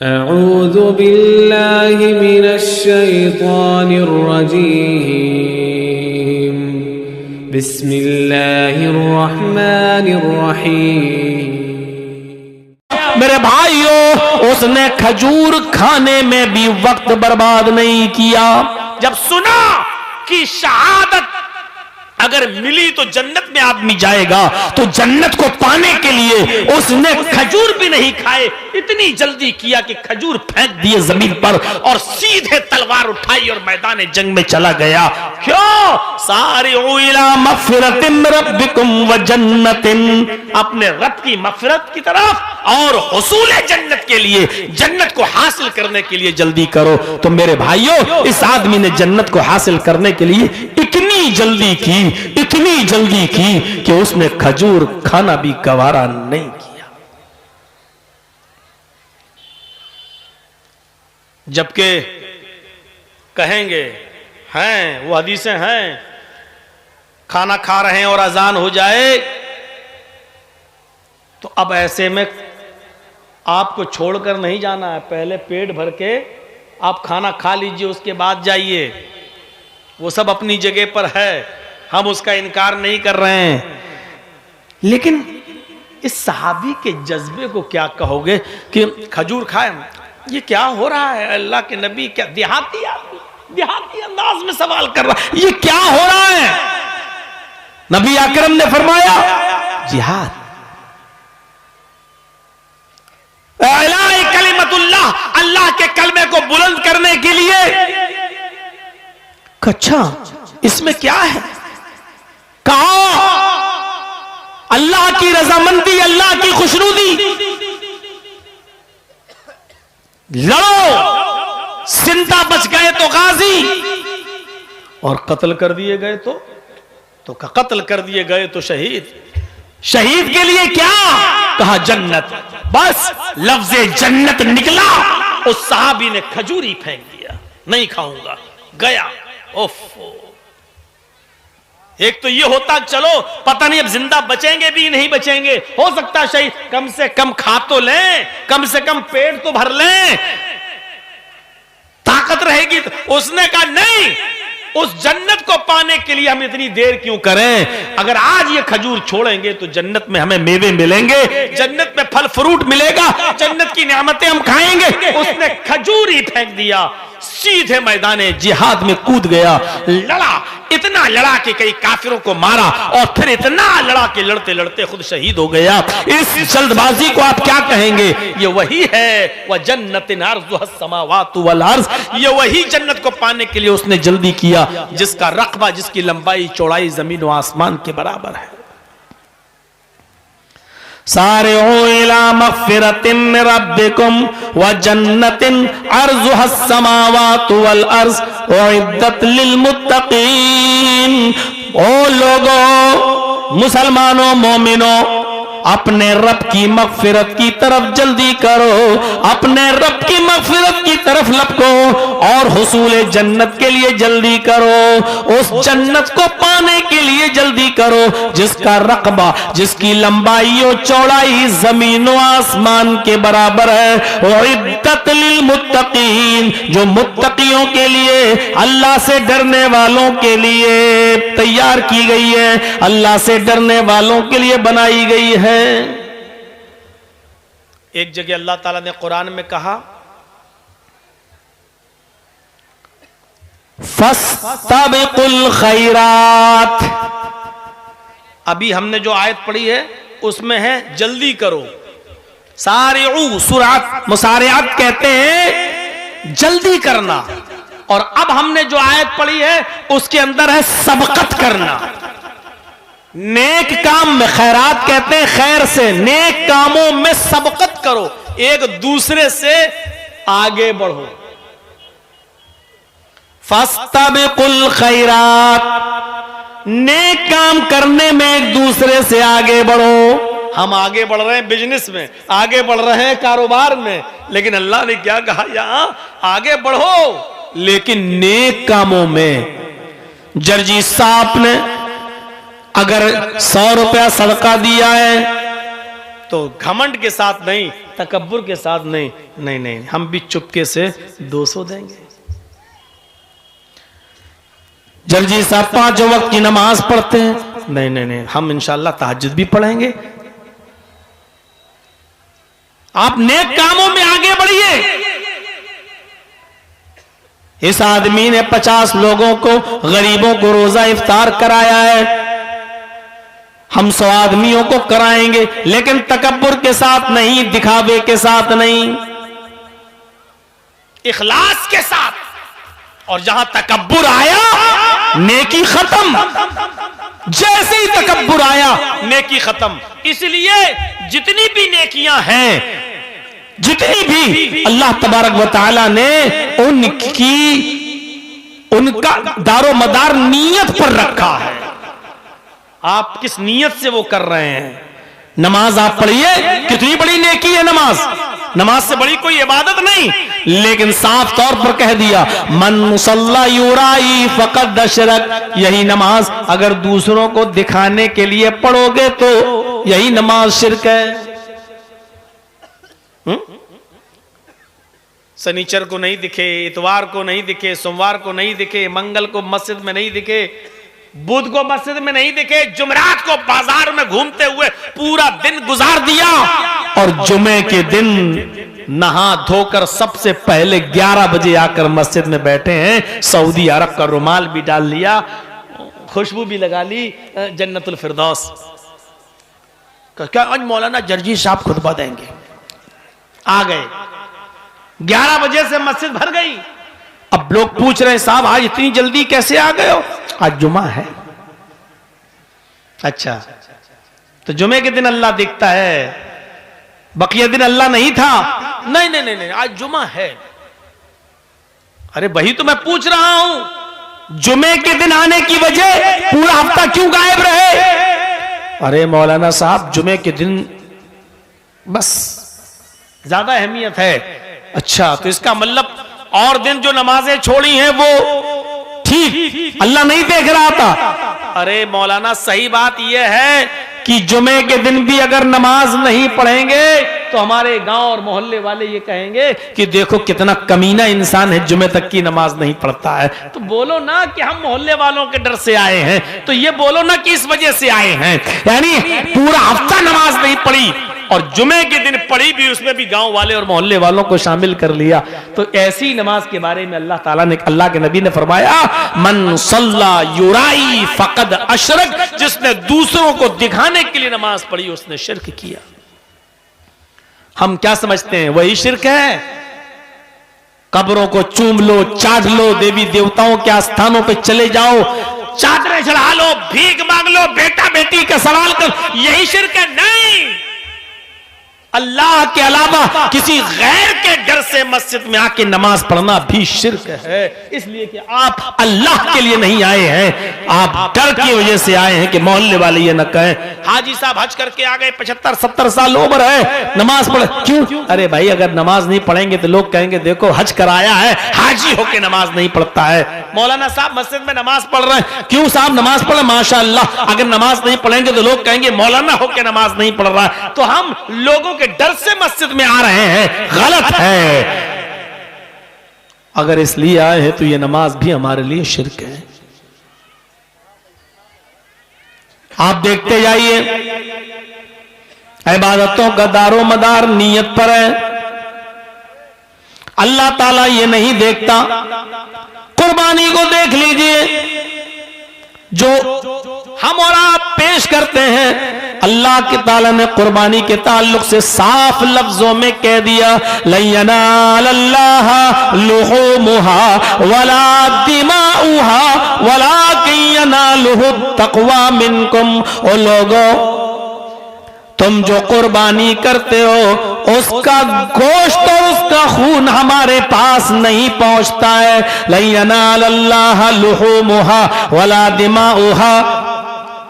अऊज़ु बिल्लाहि मिनश शैतानिर रजीम बिस्मिल्लाहिर रहमानिर रहीम। मेरे भाइयों, उसने खजूर खाने में भी वक्त बर्बाद नहीं किया। जब सुना कि शहादत अगर मिली तो जन्नत में आदमी जाएगा, तो जन्नत को पाने के लिए उसने खजूर भी नहीं खाए, इतनी जल्दी किया कि खजूर फेंक दिए जमीन पर और सीधे तलवार उठाई और मैदान जंग में चला गया। क्यों? सारिऊ इला मग़फ़िरतिन रब्बिकुम व जन्नतिन, अपने रब की मग़फ़िरत की तरफ और हुसूल जन्नत के लिए, जन्नत को हासिल करने के लिए जल्दी करो। तो मेरे भाइयों, इस आदमी ने जन्नत को हासिल करने के लिए इतनी जल्दी की कि उसने खजूर खाना भी गवारा नहीं किया। जबकि कहेंगे हैं, वो हदीसें हैं, खाना खा रहे हैं और अजान हो जाए तो अब ऐसे में आपको छोड़कर नहीं जाना है, पहले पेट भर के आप खाना खा लीजिए, उसके बाद जाइए। वो सब अपनी जगह पर है, हम उसका इनकार नहीं कर रहे हैं, लेकिन इस सहाबी के जज्बे को क्या कहोगे कि खजूर खाए? ये क्या हो रहा है? अल्लाह के नबी क्या देहाती अंदाज में सवाल कर रहा है, ये क्या हो रहा है? नबी अकरम ने फरमाया जिहाद, कलिमतुल्लाह, अल्लाह के कलमे को बुलंद करने के लिए। अच्छा, इसमें क्या है? कहा अल्लाह की रजामंदी, अल्लाह की खुशनुदी। लड़ो, जिंदा बच गए तो गाजी, और कत्ल कर दिए गए तो कत्ल कर दिए गए तो शहीद। शहीद के लिए क्या कहा? जन्नत। बस लफ्ज़े जन्नत निकला, उस सहाबी ने खजूरी फेंक दिया, नहीं खाऊंगा, गया। ओफो, एक तो ये होता चलो पता नहीं अब जिंदा बचेंगे भी नहीं बचेंगे, हो सकता शहीद, कम से कम खा तो लें, कम से कम पेट तो भर लें, ताकत रहेगी। उसने कहा नहीं, उस जन्नत को पाने के लिए हम इतनी देर क्यों करें? अगर आज ये खजूर छोड़ेंगे तो जन्नत में हमें मेवे मिलेंगे, जन्नत में फल फ्रूट मिलेगा, जन्नत की नेमतें हम खाएंगे। उसने खजूर ही फेंक दिया, सीधे मैदान जिहाद में कूद गया, लड़ा, इतना लड़ा कि कई काफिरों को मारा, और फिर इतना लड़ा कि लड़ते लड़ते खुद शहीद हो गया। इस जल्दबाजी को आप क्या कहेंगे? ये वही है, वह जन्नतिन अर्ज़ुहस समावातु वल अर्ज़, ये वही जन्नत को पाने के लिए उसने जल्दी किया जिसका रकबा, जिसकी लंबाई चौड़ाई जमीन व आसमान के बराबर है। सारिऊ इला मग़फ़िरतिन मिन रब्बिकुम व जन्नतिन अर्ज़ुहस समावातु वल अर्ज़ उइद्दत लिल मुत्तक़ीन। ओ लोगों, मुसलमानों, मोमिनों, अपने रब की मग़फ़िरत की तरफ जल्दी करो, अपने रब की मग़फ़िरत की तरफ लपको और हुसूल जन्नत के लिए जल्दी करो, उस जन्नत को पाने के लिए जल्दी करो जिसका रकबा, जिसकी लंबाई और चौड़ाई जमीन व आसमान के बराबर है। उइद्दत लिल मुत्तक़ीन, जो मुत्तक़ियों के लिए, अल्लाह से डरने वालों के लिए तैयार की गई है, अल्लाह से डरने वालों के लिए बनाई गई है। एक जगह अल्लाह ताला ने कुरान में कहा फस्तबिकुल खैरात। अभी हमने जो आयत पढ़ी है उसमें है जल्दी करो, सारिऊ, सुरात, मुसारियात कहते हैं जल्दी करना, और अब हमने जो आयत पढ़ी है उसके अंदर है सबकत करना। नेक काम में, खैरात कहते हैं खैर से, नेक कामों में सबकत करो, एक दूसरे से आगे बढ़ो। फस्तबिकुल खैरात, नेक काम करने में एक दूसरे से आगे बढ़ो। हम आगे बढ़ रहे हैं बिजनेस में, आगे बढ़ रहे हैं कारोबार में, लेकिन अल्लाह ने क्या कहा? यहां आगे बढ़ो लेकिन नेक कामों में। जर्जी साहब ने अगर 100 रुपया सदका दिया है तो घमंड के साथ नहीं, तकब्बुर के साथ नहीं, नहीं नहीं, हम भी चुपके से 200 देंगे। जर्जी साहब 5 वक्त की नमाज पढ़ते हैं, नहीं नहीं नहीं, हम इंशाल्लाह तहज्जुद भी पढ़ेंगे। आप नेक कामों में आगे बढ़िए। इस आदमी ने 50 लोगों को, गरीबों को रोजा इफ्तार कराया है, हम 100 आदमियों को कराएंगे, लेकिन तकब्बुर के साथ नहीं, दिखावे के साथ नहीं, इखलास के साथ। और जहां तकब्बुर आया नेकी खत्म, जैसे ही तकब्बुर आया नेकी खत्म। इसलिए जितनी भी नेकियां हैं, जितनी भी अल्लाह तबारक व तआला ने उनका दारो मदार नीयत पर रखा है। आप किस नीयत से वो कर रहे हैं। नमाज आप पढ़िए, कितनी बड़ी नेकी है नमाज, नमाज से बड़ी कोई इबादत नहीं, लेकिन साफ तौर पर कह दिया मन मुसल्ला युराई फकद अशरक। यही नमाज अगर दूसरों को दिखाने के लिए पढ़ोगे तो यही नमाज शिर्क है। शनिचर को नहीं दिखे, इतवार को नहीं दिखे, सोमवार को नहीं दिखे, मंगल को मस्जिद में नहीं दिखे, बुध को मस्जिद में नहीं दिखे, जुमरात को बाजार में घूमते हुए पूरा दिन गुजार दिया, और जुमे के दिन नहा धोकर सबसे पहले 11 बजे आकर मस्जिद में बैठे हैं, सऊदी अरब का रुमाल भी डाल लिया, खुशबू भी लगा ली, जन्नतुल फिरदौस। क्या आज मौलाना जर्जी साहब खुतबा देंगे, आ गए, 11 बजे से मस्जिद भर गई। अब लोग पूछ रहे हैं साहब आज इतनी जल्दी कैसे आ गए हो? आज जुमा है। अच्छा, तो जुमे के दिन अल्लाह दिखता है, बकिया दिन अल्लाह नहीं था? नहीं नहीं नहीं नहीं, आज जुमा है। अरे वही तो मैं पूछ रहा हूं, जुमे के दिन आने की वजह पूरा हफ्ता क्यों गायब रहे? अरे मौलाना साहब जुमे के दिन बस ज्यादा अहमियत है। अच्छा, तो इसका मतलब और दिन जो नमाजें छोड़ी हैं वो ठीक अल्लाह नहीं देख रहा था? अरे मौलाना सही बात यह है कि जुमे के दिन भी अगर नमाज नहीं पढ़ेंगे तो हमारे गांव और मोहल्ले वाले ये कहेंगे कि देखो कितना कमीना इंसान है, जुमे तक की नमाज नहीं पढ़ता है। तो बोलो ना कि हम मोहल्ले वालों के डर से आए हैं, तो ये बोलो ना कि इस वजह से आए हैं। यानी पूरा हफ्ता नमाज नहीं पढ़ी और जुमे के दिन पढ़ी भी, उसमें भी गांव वाले और मोहल्ले वालों को शामिल कर लिया। तो ऐसी नमाज के बारे में अल्लाह ताला ने, अल्लाह के नबी ने फरमाया मन सल्ला युराई फकद अशरक, जिसने दूसरों को दिखाने के लिए नमाज पढ़ी उसने शिर्क किया। हम क्या समझते हैं वही शिर्क है? कब्रों को चूम लो, चाट लो, देवी देवताओं के स्थानों पे चले जाओ, चादरें चढ़ा लो, भीख मांग लो, बेटा बेटी का सवाल कर, यही शिर्क है? नहीं, अल्लाह के अलावा किसी गैर के डर से मस्जिद में आके नमाज पढ़ना भी शिर्क है। इसलिए कि आप अल्लाह के लिए नहीं आए हैं, आप डर की वजह से आए हैं कि मोहल्ले वाले ये न कहें हाजी साहब हज करके आ गए, 75-70 साल उम्र है, नमाज पढ़े क्यों? अरे भाई अगर नमाज नहीं पढ़ेंगे तो लोग कहेंगे देखो हज कराया है, हाजी होके नमाज नहीं पढ़ता है। मौलाना साहब मस्जिद में नमाज पढ़ रहे हैं, क्यों साहब नमाज पढ़े? माशाअल्लाह। अगर नमाज नहीं पढ़ेंगे तो लोग कहेंगे मौलाना होके नमाज नहीं पढ़ रहा है। तो हम लोगों डर से मस्जिद में आ रहे हैं, गलत है। अगर इसलिए आए हैं तो यह नमाज भी हमारे लिए शिर्क है। आप देखते जाइए, इबादतों का दारो मदार नीयत पर है। अल्लाह ताला ये नहीं देखता। कुर्बानी को देख लीजिए, जो हम और आप पेश करते हैं, अल्लाह के ताला ने कुर्बानी के ताल्लुक से साफ लफ्जों में कह दिया लयनालल्लाह लुहुमुहा वला दिमाउहा वलाकिन यनालुहु तक़वा मिनकुम। ओ लोगों, तुम जो कुर्बानी करते हो उसका गोश्त और उसका खून हमारे पास नहीं पहुंचता है। लयनालल्लाह लुहुमुहा वला दिमाउहा,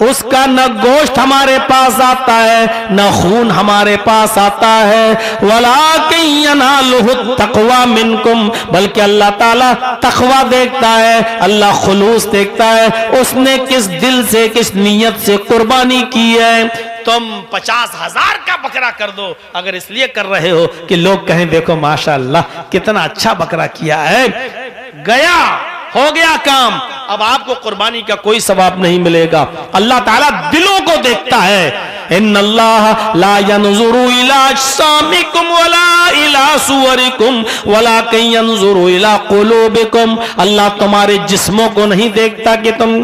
उसका न गोश्त हमारे पास आता है न खून हमारे पास आता है। वलाकिन यनालुहु तक़वा मिनकुम, बल्कि अल्लाह ताला तक़वा देखता है, अल्लाह खुलूस देखता है, उसने किस दिल से किस नीयत से कुर्बानी की है। तुम 50,000 का बकरा कर दो, अगर इसलिए कर रहे हो कि लोग कहें देखो माशाअल्लाह कितना अच्छा बकरा किया है, गया हो गया काम, अब आपको कुर्बानी का कोई सवाब नहीं मिलेगा। अल्लाह ताला दिलों को देखता है। इन्नल्लाह ला यंजुरु इला अजसामिकुम वला इला सुवरिकुम वलाकिन यंजुरु इला कुलूबिकुम। अल्लाह तुम्हारे जिस्मों को नहीं देखता कि तुम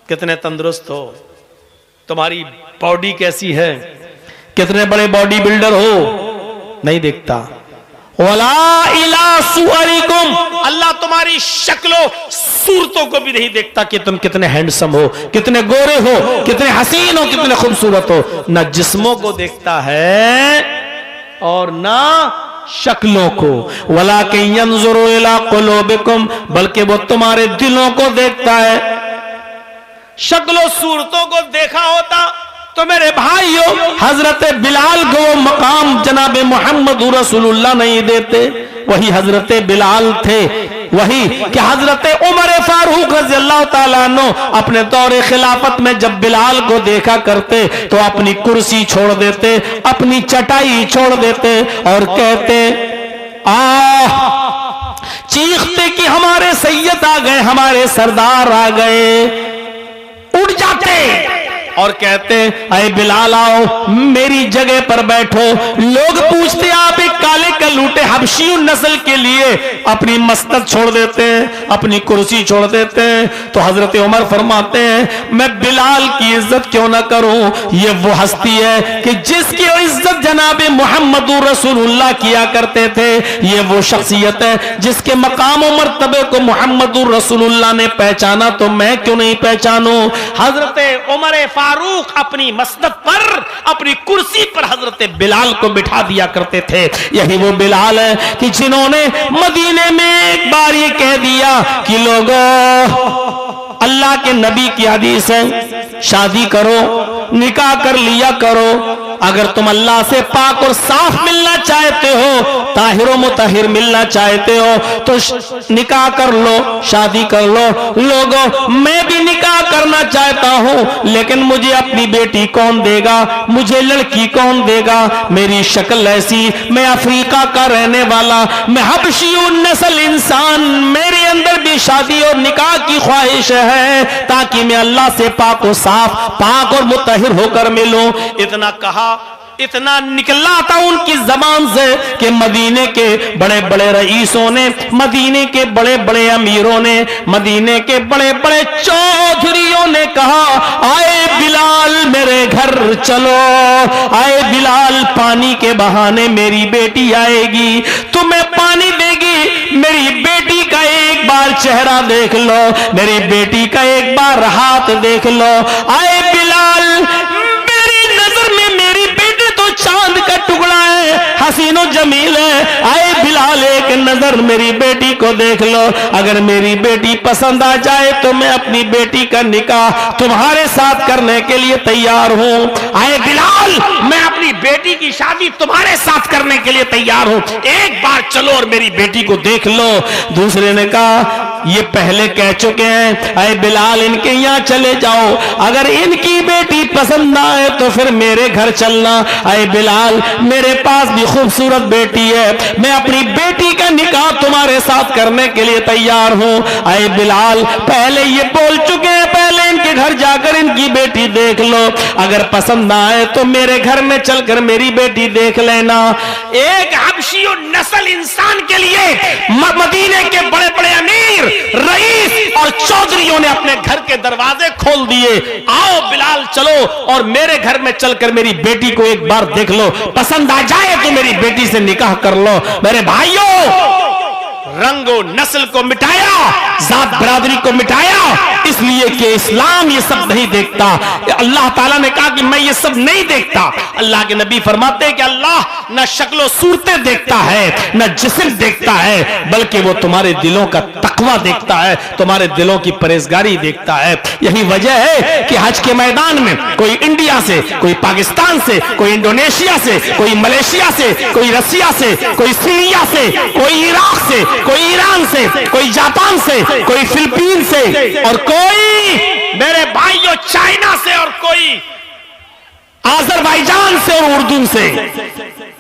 कितने तंदुरुस्त हो, तुम्हारी बॉडी कैसी है, कितने बड़े बॉडी बिल्डर हो, नहीं देखता। वला इला सुअरिकुम, अल्लाह तुम्हारी शक्लों सूरतों को भी नहीं देखता कि तुम कितने हैंडसम हो, कितने गोरे हो, कितने हसीन हो, कितने खूबसूरत हो। ना जिस्मों को देखता है और ना शक्लों को। वलाकिन यंजुरु इला कुलूबिकुम, बल्कि वो तुम्हारे दिलों को देखता है। शक्लों सूरतों को देखा होता तो मेरे भाइयों हजरत बिलाल को वो मकाम जनाबे मोहम्मद रसूलुल्लाह नहीं देते। वही हजरत बिलाल थे, वही कि हजरत उमर फारूक रज़ियल्लाहु ताला अन्हु अपने दौरे खिलाफत में जब बिलाल को देखा करते तो अपनी कुर्सी छोड़ देते, अपनी चटाई छोड़ देते और कहते चीखते कि हमारे सैयद आ गए, हमारे सरदार आ गए। उठ जाते और कहते अरे बिलाल आओ मेरी जगह पर बैठो। लोग पूछते आप एक काले कलूटे हबशी नस्ल के लिए अपनी मस्तक छोड़ देते हैं, अपनी कुर्सी छोड़ देते हैं। तो हजरत उमर फरमाते हैं मैं बिलाल की इज्जत क्यों ना करूं, ये वो हस्ती है कि जिसकी इज्जत जनाबे मोहम्मद रसूलुल्लाह किया करते थे। ये वो शख्सियत है जिसके मकाम और मर्तबे को मोहम्मद रसूलुल्लाह ने पहचाना, तो मैं क्यों नहीं पहचानूं। हजरत उमर फारूक अपनी मसनद पर, अपनी कुर्सी पर हजरत बिलाल को बिठा दिया करते थे। यही वो बिलाल है कि जिन्होंने मदीने में एक बार ये कह दिया कि लोगों अल्लाह के नबी की हदीस है शादी करो, निकाह कर लिया करो। अगर तुम अल्लाह से पाक और साफ मिलना चाहते हो, ताहिर मुताहिर मिलना चाहते हो तो निकाह कर लो, शादी कर लो। लोगों मैं भी निकाह करना चाहता हूं, लेकिन मुझे अपनी बेटी कौन देगा, मुझे लड़की कौन देगा। मेरी शक्ल ऐसी, मैं अफ्रीका का रहने वाला, मैं हबशी नस्ल इंसान, मेरे अंदर भी शादी और निकाह की ख्वाहिश है ताकि मैं अल्लाह से पाक और साफ, पाक और मुताहिर होकर मिलूं। इतना कहा, इतना निकला था उनकी जबान से कि मदीने के बड़े बड़े रईसों ने, मदीने के बड़े बड़े अमीरों ने, मदीने के बड़े बड़े चौधरियों ने कहा आए बिलाल मेरे घर चलो, आए बिलाल पानी के बहाने मेरी बेटी आएगी, तुम्हें पानी देगी, मेरी बेटी का एक बार चेहरा देख लो, मेरी बेटी का एक बार हाथ देख लो। आए बिलाल मेरी नजर में मेरी बेटी तो चांद का टुकड़ा है, हसीनो जमील है। आए बिलाल एक नजर मेरी बेटी को देख लो, अगर मेरी बेटी पसंद आ जाए तो मैं अपनी बेटी का निकाह तुम्हारे साथ करने के लिए तैयार हूं। आए बिलाल मैं अपनी बेटी की शादी तुम्हारे साथ करने के लिए तैयार हूं, एक बार चलो और मेरी बेटी को देख लो। दूसरे ने कहा ये पहले कह चुके हैं, आए बिलाल इनके यहाँ चले जाओ, अगर इनकी बेटी पसंद ना आए तो फिर मेरे घर चलना। आए बिलाल मेरे पास भी खूबसूरत बेटी है, मैं अपनी बेटी का निकाह तुम्हारे साथ करने के लिए तैयार हूं। आए बिलाल पहले ये बोल चुके हैं, पहले इनके घर जाकर इनकी बेटी देख लो, अगर पसंद ना आए तो मेरे घर में चलकर मेरी बेटी देख लेना। एक हबशी नस्ल इंसान के लिए मदीने के बड़े बड़े अमीर, रईस और चौधरियों ने अपने घर के दरवाजे खोल दिए। आओ बिलाल चलो और मेरे घर में चलकर मेरी बेटी को एक बार देख लो, पसंद आ जाए तो मेरी बेटी से निकाह कर लो। मेरे भाइयों रंगो नस्ल को मिटाया, जात बरादरी को मिटाया, इसलिए कि इस्लाम ये सब नहीं देखता। अल्लाह ताला ने कहा कि मैं ये सब नहीं देखता। अल्लाह के नबी फरमाते हैं कि अल्लाह न शक्लो सूरतें देखता है, न जिस्म देखता है, बल्कि वो तुम्हारे दिलों का तकवा देखता है, तुम्हारे दिलों की परहेजगारी देखता है। यही वजह है कि हज के मैदान में कोई इंडिया से, कोई पाकिस्तान से, कोई इंडोनेशिया से, कोई मलेशिया से, कोई रसिया से, कोई सीरिया से, कोई इराक से, कोई ईरान से, कोई जापान से, कोई फिलीपीन से और कोई मेरे भाइयों चाइना से और कोई आजरबाईजान से और उर्दू से,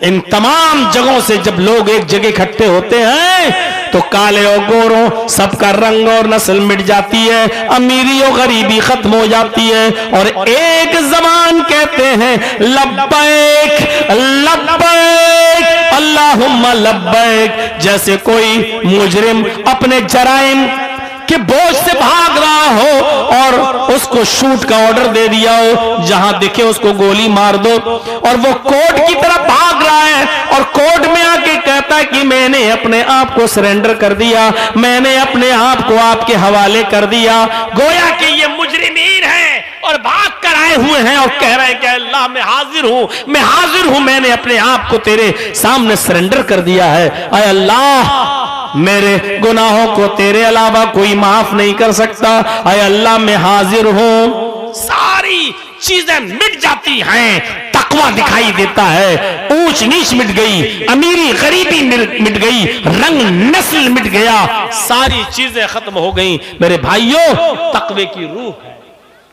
इन तमाम जगहों से जब लोग एक जगह इकट्ठे होते हैं तो काले और गोरों सबका रंग और नस्ल मिट जाती है, अमीरी और गरीबी खत्म हो जाती है और एक जबान कहते हैं लब्बैक लब्बैक अल्लाहुम्मा लब्बैक। जैसे कोई मुजरिम अपने जराइम कि बोझ से भाग रहा हो और उसको शूट का ऑर्डर दे दिया हो, जहां दिखे उसको गोली मार दो, और वो कोर्ट की तरफ भाग रहा है और कोर्ट में आके कहता है कि मैंने अपने आप को सरेंडर कर दिया, मैंने अपने आप को आपके हवाले कर दिया, गोया कि ये मुजरिमीन है और भाग कर आए हुए हैं और कह रहे हैं कि अल्लाह मैं हाजिर हूं, मैं हाजिर हूं, मैंने अपने आप को तेरे सामने सरेंडर कर दिया है। अय अल्लाह मेरे गुनाहों को तेरे अलावा कोई माफ नहीं कर सकता, अय अल्लाह मैं हाजिर हूं। सारी चीजें मिट जाती हैं, तकवा दिखाई देता है, ऊंच नीच मिट गई, अमीरी गरीबी मिट गई, रंग नस्ल मिट गया, सारी चीजें खत्म हो गई। मेरे भाइयों, तकवे की रूह है,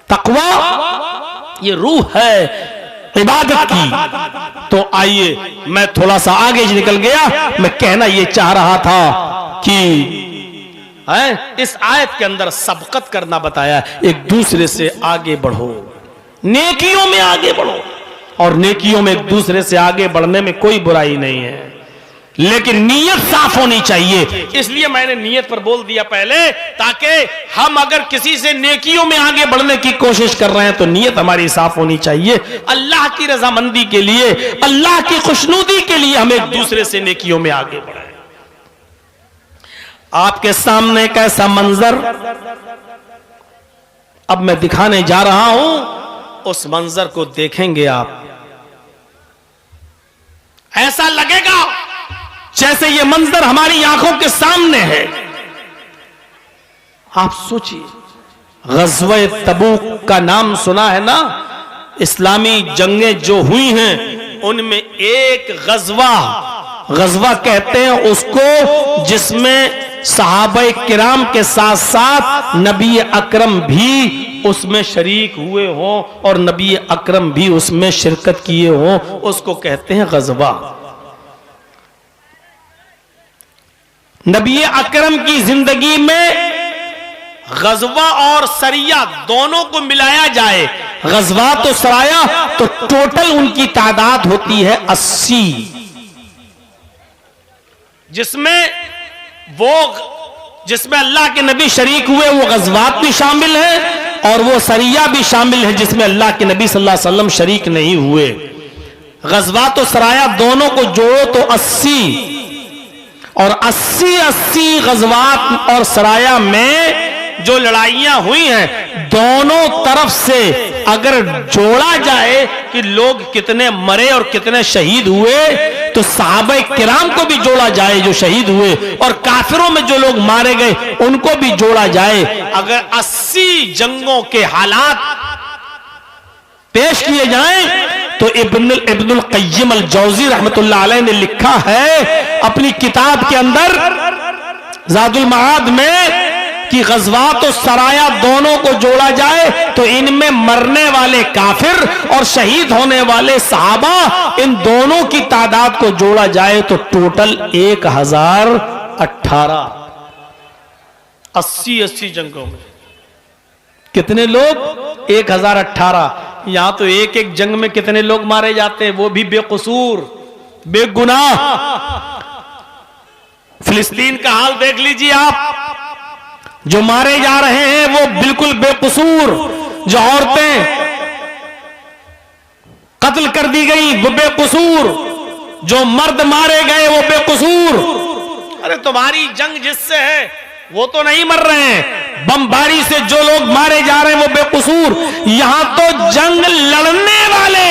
तकवा ये रूह है इबादत की। तो आइए, मैं थोड़ा सा आगे निकल गया, मैं कहना यह चाह रहा था कि इस आयत के अंदर सबकत करना बताया, एक दूसरे से आगे बढ़ो, नेकियों में आगे बढ़ो, और नेकियों में एक दूसरे से आगे बढ़ने में कोई बुराई नहीं है, लेकिन नीयत साफ होनी चाहिए। इसलिए मैंने नीयत पर बोल दिया पहले, ताकि हम अगर किसी से नेकियों में आगे बढ़ने की कोशिश कर रहे हैं तो नीयत हमारी साफ होनी चाहिए। अल्लाह की रजामंदी के लिए, अल्लाह की खुशनुदी के लिए हम एक दूसरे से नेकियों में आगे बढ़े। आपके सामने कैसा मंजर अब मैं दिखाने जा रहा हूं, उस मंजर को देखेंगे आप, ऐसा लगेगा जैसे ये मंजर हमारी आंखों के सामने है। आप सोचिए, गज़वे तबूक का नाम सुना है ना? इस्लामी जंगें जो हुई हैं उनमें एक गज़वा कहते हैं उसको, जिसमें सहाबाए किराम के साथ साथ नबी अकरम भी उसमें शरीक हुए हों और नबी अकरम भी उसमें शिरकत किए हों, उसको कहते हैं गज़वा। नबी अकरम की जिंदगी में गज़वा और सरिया दोनों को मिलाया जाए, गज़वा तो सराया, तो टोटल उनकी तादाद होती है 80, जिसमें अल्लाह के नबी शरीक हुए वो गज़वात भी शामिल है और वो सरिया भी शामिल है जिसमें अल्लाह के नबी सल्लल्लाहु अलैहि वसल्लम शरीक नहीं हुए। गज़वात और सराया दोनों को जोड़ो तो 80, और 80 गज़वात और सराया में जो लड़ाइयां हुई हैं दोनों तरफ से अगर जोड़ा जाए कि लोग कितने मरे और कितने शहीद हुए, तो सहाबाए किराम को भी जोड़ा जाए जो शहीद हुए, और काफिरों में जो लोग मारे गए उनको भी जोड़ा जाए, अगर 80 जंगों के हालात पेश किए जाएं तो इब्नुल क़य्यिम अल-जौज़ी रहमतुल्लाह अलैह ने लिखा है अपनी किताब के अंदर ज़ादुल मआद में कि गज़वात और सराया दोनों को जोड़ा जाए तो इनमें मरने वाले काफिर और शहीद होने वाले सहाबा, इन दोनों की तादाद को जोड़ा जाए तो टोटल 1018, 80 जंगों में कितने लोग? 1018। यहां तो एक एक जंग में कितने लोग मारे जाते हैं, वो भी बेकसूर बेगुनाह। फिलिस्तीन का हाल देख लीजिए आप, जो मारे जा रहे हैं वो बिल्कुल बेकसूर, जो औरतें कत्ल कर दी गई वो बेकसूर, जो मर्द मारे गए वो बेकसूर। अरे तुम्हारी जंग जिससे है वो तो नहीं मर रहे हैं, बमबारी से जो लोग मारे जा रहे हैं वो बेकसूर। यहां तो जंग लड़ने वाले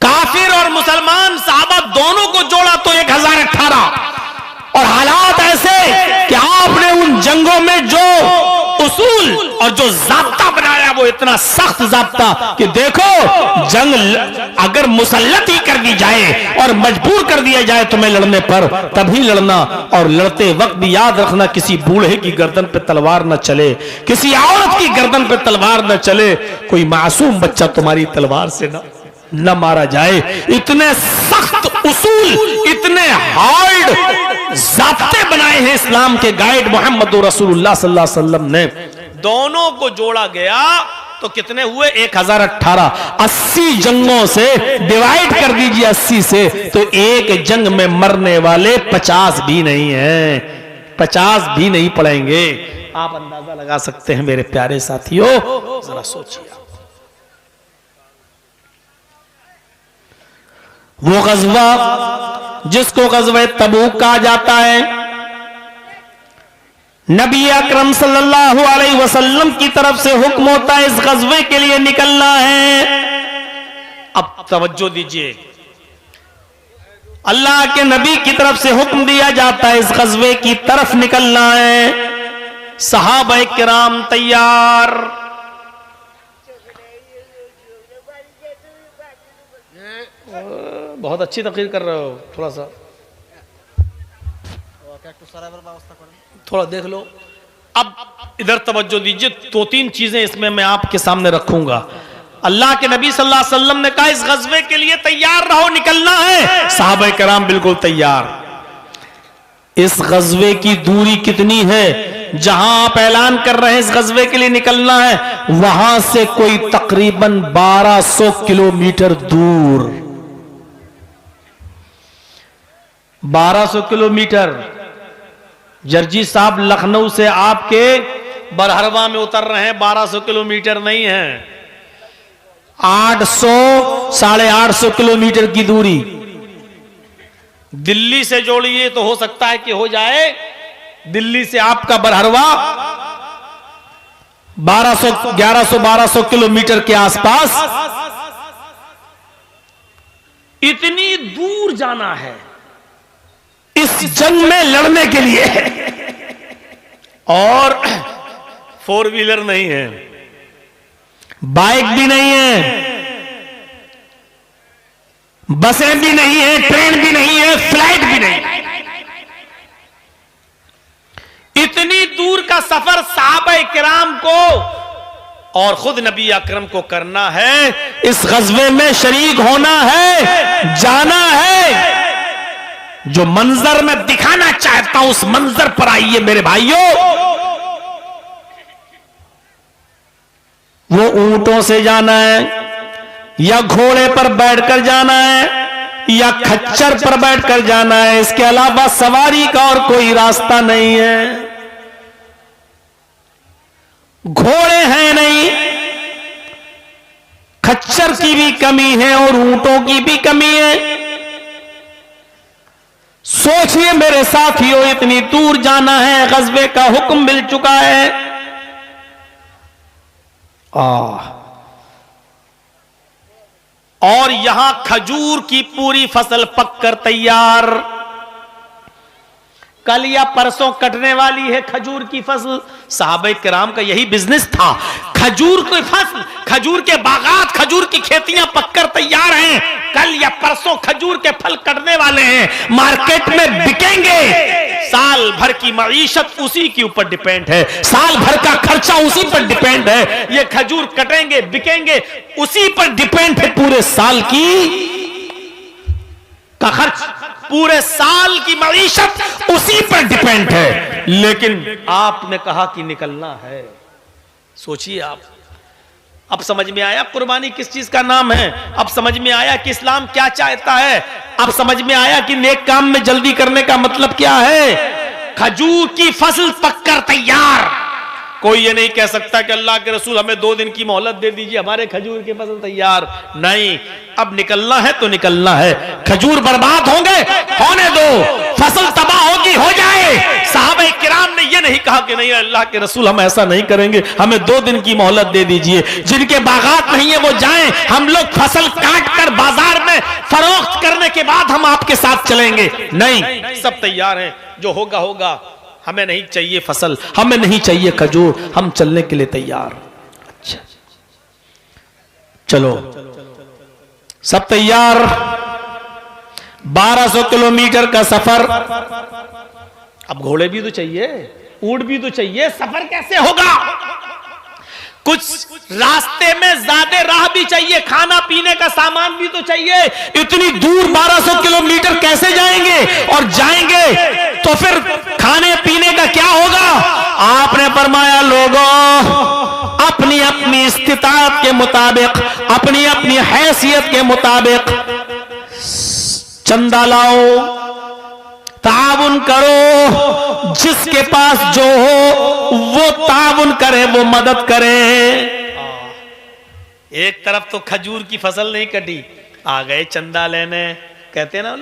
काफिर और मुसलमान साहबा दोनों को जोड़ा तो 1018, और हालात ऐसे कि आपने उन जंगों में जो उसूल और जो ज़ाब्ता बनाया वो इतना सख्त ज़ाब्ता कि देखो जंग अगर मुसल्लत ही कर दी जाए और मजबूर कर दिया जाए तुम्हें लड़ने पर, तभी लड़ना, और लड़ते वक्त भी याद रखना किसी बूढ़े की गर्दन पे तलवार न चले, किसी औरत की गर्दन पे तलवार न चले, कोई मासूम बच्चा तुम्हारी तलवार से न मारा जाए। इतने सख्त उसूल, इतने हार्ड ज़ाब्ते बनाए हैं इस्लाम के गाइड मोहम्मद रसूलुल्लाह सल्लल्लाहु अलैहि वसल्लम ने। दोनों को जोड़ा गया तो कितने हुए? 1018। 80 जंगों से डिवाइड कर दीजिए 80 से, तो एक जंग में मरने वाले 50 भी नहीं है, 50 भी नहीं पड़ेंगे। आप अंदाजा लगा सकते हैं मेरे प्यारे साथियों, जरा सोचिए। वो गज़वा जिसको गज़वा तबूक कहा जाता है, नबी अकरम सल्लल्लाहु अलैहि वसल्लम की तरफ से हुक्म होता है इस गज़वे के लिए निकलना है। अब तवज्जो दीजिए, अल्लाह के नबी की तरफ से हुक्म दिया जाता है इस गज़वे की तरफ निकलना है। सहाबा किराम तैयार, बहुत अच्छी तकरीर कर रहे हो, थोड़ा सा थोड़ा देख लो। अब इधर तवज्जो दीजिए, 2-3 चीजें इसमें मैं आपके सामने रखूंगा। अल्लाह के नबी सल्लल्लाहु अलैहि वसल्लम ने कहा इस गज़वे के लिए तैयार रहो, निकलना है। सहाबा किराम बिल्कुल तैयार। इस गज़वे की दूरी कितनी है? जहां आप ऐलान कर रहे हैं इस गज़वे के लिए निकलना है, वहां से कोई तकरीबन 1200 किलोमीटर दूर, 1200 किलोमीटर। जर्जी साहब लखनऊ से आपके बरहरवा में उतर रहे हैं, 1200 किलोमीटर नहीं है, 800 850 किलोमीटर की दूरी। दिल्ली से जोड़िए तो हो सकता है कि हो जाए दिल्ली से आपका बरहरवा 1100-1200 किलोमीटर के आसपास। इतनी दूर जाना है इस जंग में लड़ने के लिए, और 4 व्हीलर नहीं है, बाइक भी नहीं है, बसें भी नहीं है, ट्रेन भी नहीं है, फ्लाइट भी नहीं। इतनी दूर का सफर सहाबा किराम को और खुद नबी अकरम को करना है, इस गज़वे में शरीक होना है, जाना है। जो मंजर मैं दिखाना चाहता हूं उस मंजर पर आइए मेरे भाइयों। वो ऊंटों से जाना है, या घोड़े पर बैठकर जाना है, या खच्चर पर बैठकर जाना है, इसके अलावा सवारी का और कोई रास्ता नहीं है। घोड़े हैं नहीं, खच्चर की भी कमी है और ऊंटों की भी कमी है। सोचिए मेरे साथियों, इतनी दूर जाना है, गज़वे का हुक्म मिल चुका है। और यहां खजूर की पूरी फसल पककर तैयार, कल या परसों कटने वाली है खजूर की फसल। सहाबा किराम का यही बिजनेस था, खजूर की फसल, खजूर के बागात, खजूर की खेतियां पककर तैयार हैं, कल या परसों खजूर के फल कटने वाले हैं, मार्केट में बिकेंगे। साल भर की मईशत उसी के ऊपर डिपेंड है, साल भर का खर्चा उसी पर डिपेंड है। ये खजूर कटेंगे, बिकेंगे, उसी पर डिपेंड है पूरे साल का खर्च, पूरे साल की मईशत उसी पर डिपेंड है। लेकिन आपने कहा कि निकलना है। सोचिए आप, अब समझ में आया कुर्बानी किस चीज का नाम है, अब समझ में आया कि इस्लाम क्या चाहता है, अब समझ में आया कि नेक काम में जल्दी करने का मतलब क्या है। खजूर की फसल पककर तैयार, कोई ये नहीं कह सकता कि अल्लाह के रसूल हमें 2 दिन की मोहलत दे दीजिए, हमारे खजूर की फसल तैयार नहीं। अब निकलना है तो निकलना है। खजूर बर्बाद होंगे, होने दो, फसल तबाह होगी, हो जाए। सहाबा किराम ने यह नहीं कहा कि नहीं अल्लाह के रसूल हम ऐसा नहीं करेंगे, हमें 2 दिन की मोहलत दे दीजिए। जिनके बागात नहीं है वो जाएं, हम लोग फसल काट कर बाजार में फरोख्त करने के बाद हम आपके साथ चलेंगे। नहीं, सब तैयार हैं, जो होगा होगा, हमें नहीं चाहिए फसल, हमें नहीं चाहिए खजूर, हम चलने के लिए तैयार। अच्छा, चलो सब तैयार। 1200 किलोमीटर का सफर। अब घोड़े भी तो चाहिए, ऊंट भी तो चाहिए, सफर कैसे होगा? कुछ रास्ते में ज्यादा राह भी चाहिए, खाना पीने का सामान भी तो चाहिए। इतनी दूर 1200 किलोमीटर कैसे जाएंगे? और जाएंगे तो फिर खाने पीने का क्या होगा? आपने फरमाया लोगों, अपनी अपनी इस्तिताअत के मुताबिक, अपनी अपनी हैसियत के मुताबिक चंदा लाओ, ताउन करो। जिसके पास जो हो वो ताउन करे, वो मदद करे। एक तरफ तो खजूर की फसल नहीं कटी, आ गए चंदा लेने। कहते ना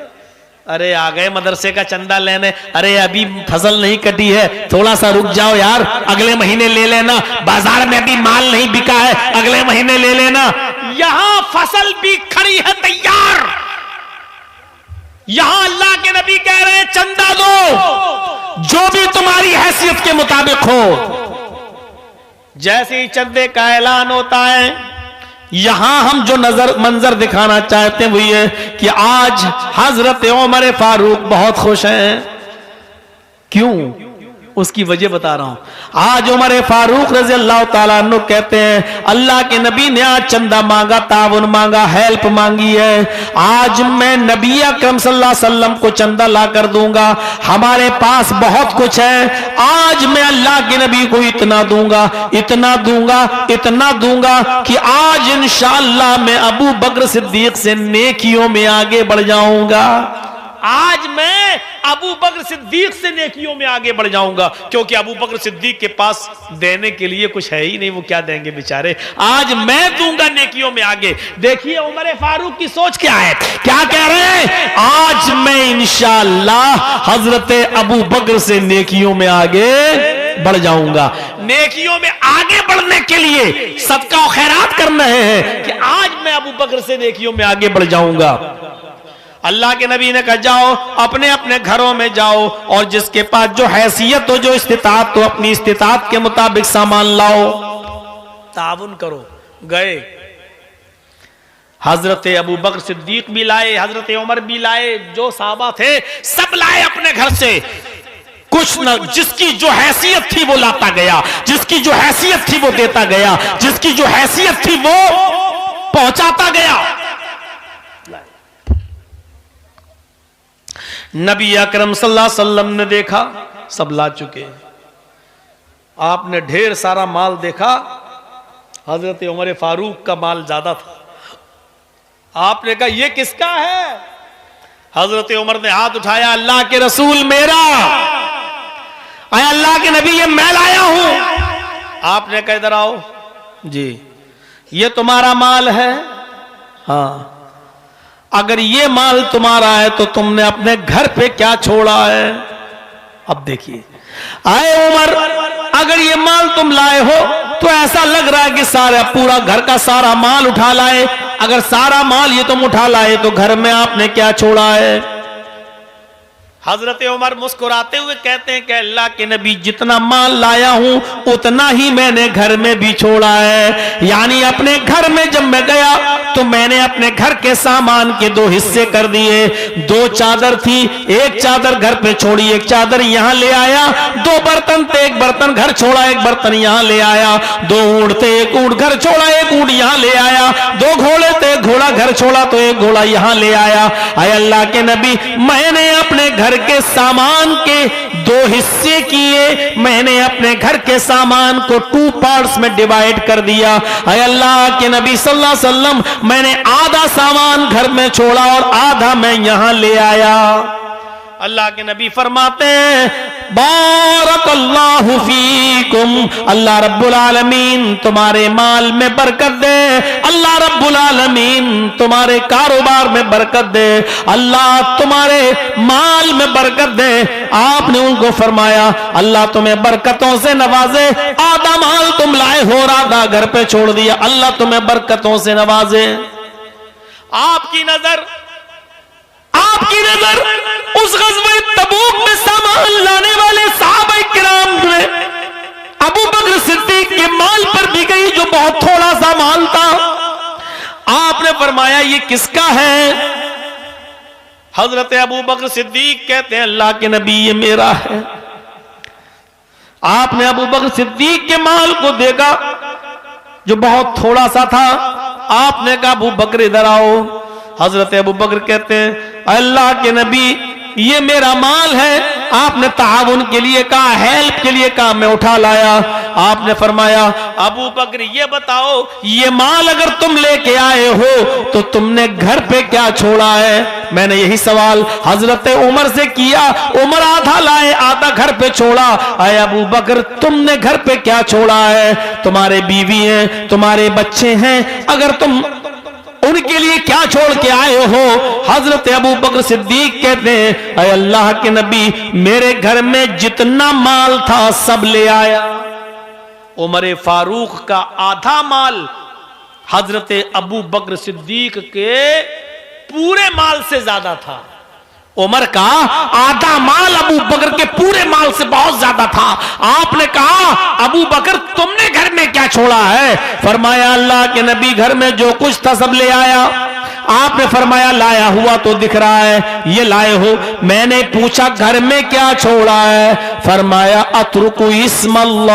अरे आ गए मदरसे का चंदा लेने, अरे अभी फसल नहीं कटी है, थोड़ा सा रुक जाओ यार, अगले महीने ले लेना, बाजार में अभी माल नहीं बिका है, अगले महीने ले लेना। यहां फसल भी खड़ी है तैयार। यहां अल्लाह के नबी कह रहे हैं चंदा दो, जो भी तुम्हारी हैसियत के मुताबिक हो। जैसे ही चंदे का ऐलान होता है, यहां हम जो मंजर दिखाना चाहते हैं वो ये कि आज हजरत उमर फारूक बहुत खुश हैं। क्यों? उसकी वजह बता रहा हूं। आज उमर फारूक रज़ी अल्लाह ताला अन्हु कहते हैं अल्लाह के नबी ने आज चंदा मांगा, ताउन मांगा, हेल्प मांगी है। आज मैं नबी अकरम सल्लल्लाहु अलैहि वसल्लम को चंदा ला कर दूंगा, हमारे पास बहुत कुछ है। आज मैं अल्लाह के नबी को इतना दूंगा, इतना दूंगा, इतना दूंगा कि आज इंशाअल्लाह मैं अबू बकर सिद्दीक से नेकियों में आगे बढ़ जाऊंगा। आज मैं अबू बकर सिद्दीक से नेकियों में आगे बढ़ जाऊंगा, क्योंकि अबू बकर सिद्दीक के पास देने के लिए कुछ है ही नहीं, वो क्या देंगे बेचारे। आज मैं दूंगा नेकियों में आगे। देखिए उमर फारूक की सोच क्या है, क्या कह रहे हैं? आज मैं इंशाअल्लाह हजरत अबू बकर से नेकियों में आगे बढ़ जाऊंगा। नेकियों में आगे बढ़ने के लिए सदका और खैरात करना है कि आज मैं अबू बकर से नेकियों में आगे बढ़ जाऊंगा। अल्लाह के नबी ने कहा जाओ अपने अपने घरों में जाओ और जिसके पास जो हैसियत हो, जो इस्तिताअत हो, अपनी इस्तिताअत के मुताबिक सामान लाओ, ताउन करो। गए हजरत अबू बकर सिद्दीक भी लाए, हजरत उमर भी लाए, जो साहबा थे सब लाए अपने घर से। कुछ न, जिसकी जो हैसियत थी वो लाता गया, जिसकी जो हैसियत थी वो देता गया, जिसकी जो हैसियत थी वो पहुंचाता गया। नबी अकरम सल्लल्लाहु अलैहि वसल्लम ने देखा सब ला चुके। आपने ढेर सारा माल देखा, हजरत उमर फारूक का माल ज्यादा था। आपने कहा ये किसका है? हजरत उमर ने हाथ उठाया, अल्लाह के रसूल मेरा, आया अल्लाह के नबी ये मैं लाया हूं। आपने कहा इधर आओ जी, ये तुम्हारा माल है? हाँ। अगर ये माल तुम्हारा है तो तुमने अपने घर पे क्या छोड़ा है? अब देखिए, आए उमर, अगर ये माल तुम लाए हो तो ऐसा लग रहा है कि सारा पूरा घर का सारा माल उठा लाए। अगर सारा माल ये तुम उठा लाए तो घर में आपने क्या छोड़ा है? हजरत उमर मुस्कुराते हुए कहते हैं कि अल्लाह के नबी जितना माल लाया हूं उतना ही मैंने घर में भी छोड़ा है। यानी अपने घर में जब मैं गया तो मैंने अपने घर के सामान के दो हिस्से कर दिए। दो चादर थी, एक चादर घर पे छोड़ी, एक चादर यहां ले आया। दो बर्तन थे, एक बर्तन घर छोड़ा, एक बर्तन यहां ले आया। दो ऊंट थे, एक ऊंट घर छोड़ा, एक ऊंट यहां ले आया। दो घोड़े थे, घोड़ा घर छोड़ा तो एक घोड़ा यहां ले आया। आए अल्लाह के नबी, मैंने अपने घर के सामान के दो हिस्से किए, मैंने अपने घर के सामान को 2 पार्ट्स में डिवाइड कर दिया। आए अल्लाह के नबी सल्लल्लाहु अलैहि वसल्लम, मैंने आधा सामान घर में छोड़ा और आधा मैं यहां ले आया। अल्लाह के नबी फरमाते हैं बारकल्लाहु फीकुम, अल्लाह रब्बुल आलमीन तुम्हारे माल में बरकत दे, अल्लाह रब्बुल आलमीन तुम्हारे कारोबार में बरकत दे, अल्लाह तुम्हारे माल में बरकत दे। आपने उनको फरमाया अल्लाह तुम्हें बरकतों से नवाजे। आधा माल तुम लाए हो और आधा घर पे छोड़ दिया, अल्लाह तुम्हें बरकतों से नवाजे। आपकी नजर उस ग़ज़वा तबूक में सामान लाने वाले सहाबा किराम में अबू बकर सिद्दीक के माल पर भी गई, जो बहुत थोड़ा सा माल था। आपने फरमाया ये किसका है? हजरत अबू बकर सिद्दीक कहते हैं अल्लाह के नबी ये मेरा है। आपने अबू बकर सिद्दीक के माल को देखा जो बहुत थोड़ा सा था। आपने कहा अबू बकर इधर आओ। हजरत अबू बकर कहते हैं अल्लाह के नबी ये मेरा माल है। आपने ताउन के लिए कहा, हेल्प के लिए कहा, मैं उठा लाया। आपने फरमाया अबू बकर ये बताओ ये माल अगर तुम लेके आए हो तो तुमने घर पे क्या छोड़ा है? मैंने यही सवाल हजरत उमर से किया। उमर आधा लाए आधा घर पे छोड़ा। आए अबू बकर तुमने घर पे क्या छोड़ा है? तुम्हारे बीवी हैं, तुम्हारे बच्चे हैं, अगर तुम उनके लिए क्या छोड़ के आए हो? हजरत अबू बकर सिद्दीक कहते हैं अय अल्लाह के नबी मेरे घर में जितना माल था सब ले आया। उमर फारूक का आधा माल हजरत अबू बकर सिद्दीक के पूरे माल से ज्यादा था। उमर का आधा माल अबू बकर के पूरे माल से बहुत ज्यादा था। आपने कहा अबू बकर तुमने घर में क्या छोड़ा है? फरमाया अल्लाह के नबी घर में जो कुछ था सब ले आया। आपने फरमाया लाया हुआ तो दिख रहा है, ये लाए हो। मैंने पूछा घर में क्या छोड़ा है? फरमाया अतरुकु इस्मल्लाह।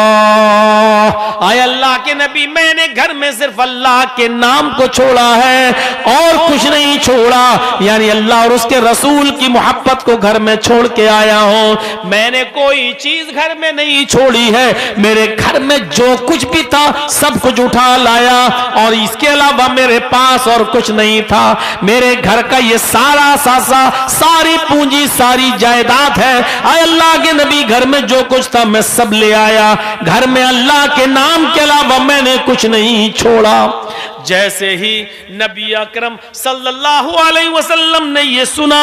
आय अल्लाह के नबी मैंने घर में सिर्फ अल्लाह के नाम को छोड़ा है और कुछ नहीं छोड़ा। यानी अल्लाह और उसके रसूल की मोहब्बत को घर में छोड़ के आया हूं। मैंने कोई चीज घर में नहीं छोड़ी है। मेरे घर में जो कुछ भी था सब कुछ उठा लाया और इसके अलावा मेरे पास और कुछ नहीं था। मेरे घर का ये सारा सासा सारी पूंजी सारी जायदाद है। आय अल्लाह के नबी घर में जो कुछ था मैं सब ले आया। घर में अल्लाह के नाम के अलावा मैंने कुछ नहीं छोड़ा। जैसे ही नबी अकरम सल्लल्लाहु अलैहि वसल्लम ने ये सुना,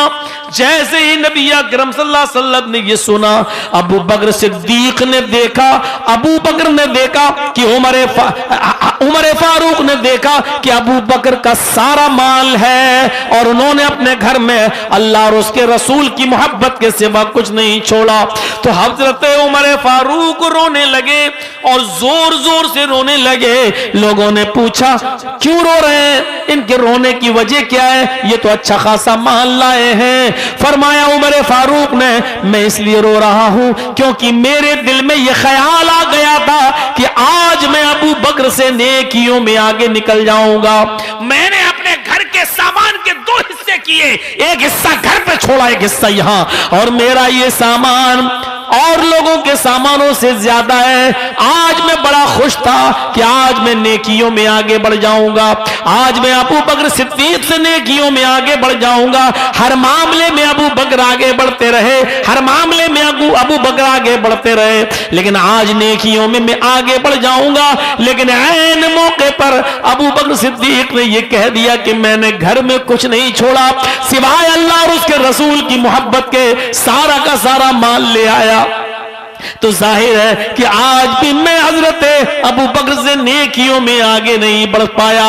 जैसे ही नबी अकरम सल्लल्लाहु अलैहि वसल्लम ने ये सुना, अबू बकर सिद्दीक ने देखा, अबू बकर ने देखा कि उमर फारूक ने देखा कि अबू बकर का सारा माल है और उन्होंने अपने घर में अल्लाह और उसके रसूल की मोहब्बत के सिवा कुछ नहीं छोड़ा। तो हजरत उमर फारूक रोने लगे और जोर जोर से रोने लगे। लोगों ने पूछा क्यों रो रहे हैं? इनके रोने की वजह क्या है? ये तो अच्छा खासा माल लाए हैं। फरमाया उमर फारूक ने मैं इसलिए रो रहा हूं क्योंकि मेरे दिल में यह ख्याल आ गया था कि आज मैं अबू बकर से नेकियों में आगे निकल जाऊंगा। मैंने अपने घर के सामान के दो हिस्से किए, एक हिस्सा घर पे छोड़ा, एक हिस्सा यहां, और मेरा ये सामान और लोगों के सामानों से ज्यादा है। आज मैं बड़ा खुश था कि आज मैं नेकियों में आगे बढ़ जाऊंगा। आज मैं अबू बकर सिद्दीक से नेकियों में आगे बढ़ जाऊंगा। हर मामले में अबू बकर आगे बढ़ते रहे, हर मामले में अबू बकर आगे बढ़ते रहे, लेकिन आज नेकियों में मैं आगे बढ़ जाऊंगा। लेकिन ऐन मौके पर अबू बकर सिद्दीक ने यह कह दिया कि मैंने घर में कुछ नहीं छोड़ा सिवाय अल्लाह और उसके रसूल की मोहब्बत के, सारा का सारा माल ले आया। तो जाहिर है कि आज भी मैं हजरत अबू बकर से नेकियों में आगे नहीं बढ़ पाया,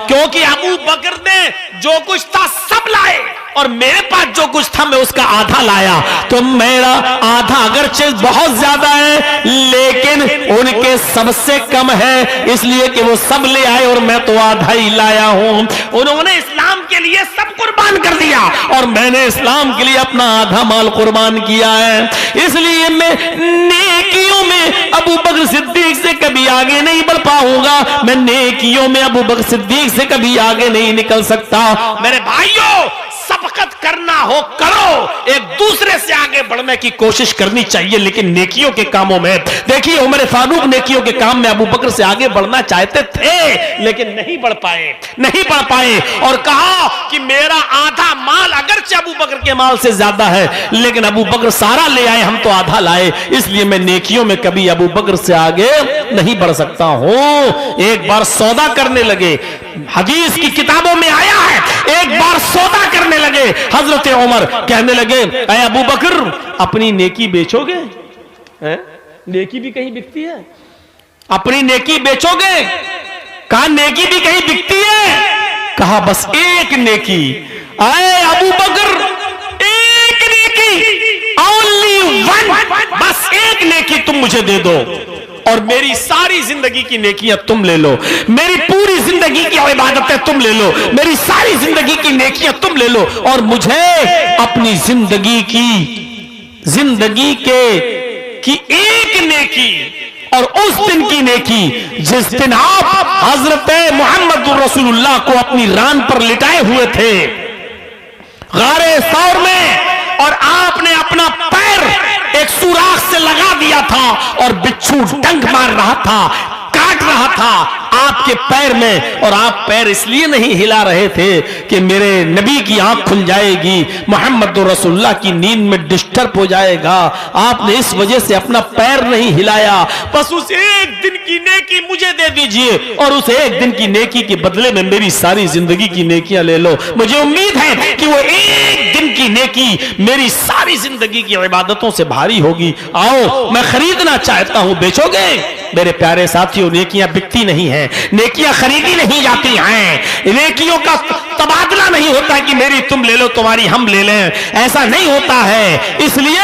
क्योंकि अबू बकर ने जो कुछ था सब लाए और मेरे पास जो कुछ था मैं उसका आधा लाया। तो मेरा आधा अगरचे बहुत ज्यादा है लेकिन उनके सबसे कम है, इसलिए कि वो सब ले आए और मैं तो आधा ही लाया हूं। उन्होंने इस्लाम के लिए सब कुर्बान कर दिया और मैंने इस्लाम के लिए अपना आधा माल कुर्बान किया है। इसलिए मैं नेकियों में अबू बकर सिद्दीक से कभी आगे नहीं बढ़ पाऊंगा। मैं नेकियों में अबू बकर सिद्दीक से कभी आगे नहीं निकल सकता। मेरे भाइयों, सबकत करना हो करो, एक दूसरे से आगे बढ़ने की कोशिश करनी चाहिए, लेकिन नेकियों के कामों में देखिए उमर फारूक नेकियों के काम में अबू बकर से आगे बढ़ना चाहते थे लेकिन नहीं बढ़ पाए और कहा कि मेरा आधा माल अगरचे अबू बकर के माल से ज्यादा है लेकिन अबू बकर सारा ले आए, हम तो आधा लाए, इसलिए मैं नेकियों में कभी अबू बकर से आगे नहीं बढ़ सकता हूं। एक बार सौदा करने लगे, हदीस की किताबों में आया है, एक बार सौदा करने लगे। हजरत उमर कहने लगे ऐ अबू बकर अपनी नेकी बेचोगे? नेकी भी कहीं बिकती है? अपनी नेकी बेचोगे? कहा नेकी भी कहीं बिकती है? कहा बस एक नेकी। आए अबू बकर एक नेकी, ओनली वन, बस एक नेकी तुम मुझे दे दो और मेरी सारी जिंदगी की नेकियां तुम ले लो, मेरी पूरी जिंदगी की इबादतें तुम ले लो, मेरी सारी जिंदगी की नेकियां तुम ले लो, और मुझे अपनी जिंदगी की एक नेकी, और उस दिन की नेकी जिस दिन आप हजरत मोहम्मद रसूलुल्लाह को अपनी रान पर लिटाए हुए थे गारे सौर में, और आपने अपना पैर एक सुराख से लगा दिया था और बिच्छू डंक मार रहा था, काट रहा था आपके पैर में, और आप पैर इसलिए नहीं हिला रहे थे कि मेरे नबी की आंख खुल जाएगी, मोहम्मद रसूलुल्लाह की नींद में डिस्टर्ब हो जाएगा, आपने इस वजह से अपना पैर नहीं हिलाया। बस उस एक दिन की नेकी मुझे दे दीजिए, और उस एक दिन की नेकी के बदले में मेरी सारी जिंदगी की नेकियां ले लो। मुझे उम्मीद है कि वो एक दिन की नेकी मेरी सारी जिंदगी की इबादतों से भारी होगी। आओ, मैं खरीदना चाहता हूं, बेचोगे? मेरे प्यारे साथियों, नेकियां बिकती नहीं है, नेकियां खरीदी नहीं जाती हैं, नेकियों का तबादला नहीं होता कि मेरी तुम ले लो, तुम्हारी हम ले लें, ऐसा नहीं होता है। इसलिए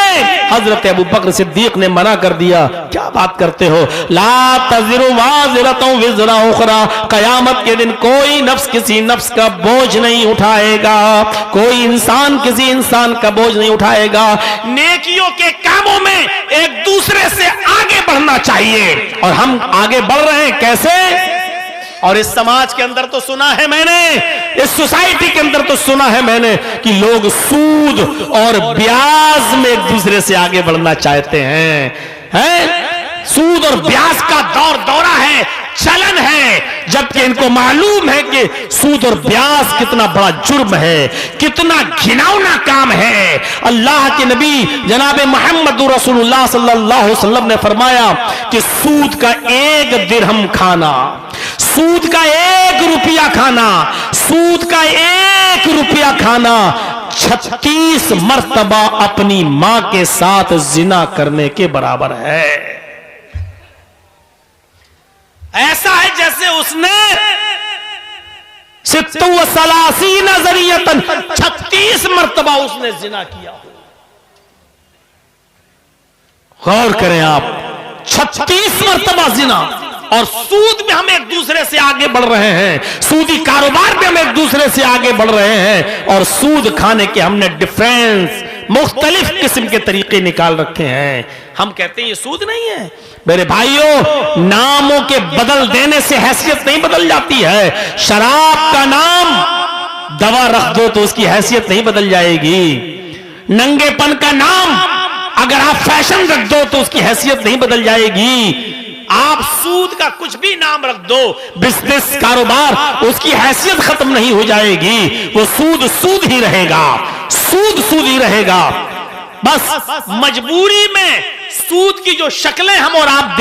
हजरत अबू बकर सिद्दीक ने मना कर दिया। क्या बात करते हो, ला तज़िरु वाज़िरतुन विज़रा उख़रा, कयामत के दिन कोई नफ्स किसी नफ्स का बोझ नहीं उठाएगा, कोई इंसान किसी इंसान का बोझ नहीं उठाएगा। नेकियों के कामों में एक दूसरे से आगे बढ़ना चाहिए, और हम आगे बढ़ रहे हैं कैसे? और इस समाज के अंदर तो सुना है मैंने, इस सोसाइटी के अंदर तो सुना है मैंने कि लोग सूद और ब्याज में एक दूसरे से आगे बढ़ना चाहते हैं? सूद और ब्याज का दौरा है, चलन है, जबकि इनको मालूम है कि सूद और ब्याज कितना बड़ा जुर्म है, कितना घिनौना काम है। अल्लाह के नबी जनाब मोहम्मद रसूलुल्लाह सल्लल्लाहु अलैहि वसल्लम ने फरमाया कि सूद का 1 दिरहम खाना, सूद का 1 रुपया खाना, सूद का 1 रुपया खाना 36 मर्तबा अपनी मां के साथ जिना करने के बराबर है। ऐसा है जैसे उसने 36 मर्तबा उसने जिना किया हो। गौर करें आप, 36 मर्तबा जिना, और सूद में हम एक दूसरे से आगे बढ़ रहे हैं, सूदी कारोबार में हम एक दूसरे से आगे बढ़ रहे हैं, और सूद खाने के हमने डिफरेंस मुख्तलिफ किस्म के तरीके निकाल रखे हैं। हम कहते हैं ये सूद नहीं है। मेरे भाइयों, नामों के बदल देने से हैसियत नहीं बदल जाती है। शराब का नाम दवा रख दो तो उसकी हैसियत नहीं बदल जाएगी। नंगेपन का नाम अगर आप फैशन रख दो तो उसकी हैसियत नहीं बदल जाएगी। आप सूद का कुछ भी नाम रख दो, बिजनेस कारोबार, उसकी हैसियत खत्म नहीं हो जाएगी। वो सूद सूद ही रहेगा, सूद सूद ही रहेगा। बस मजबूरी में सूद की जो शक्लें हम और आप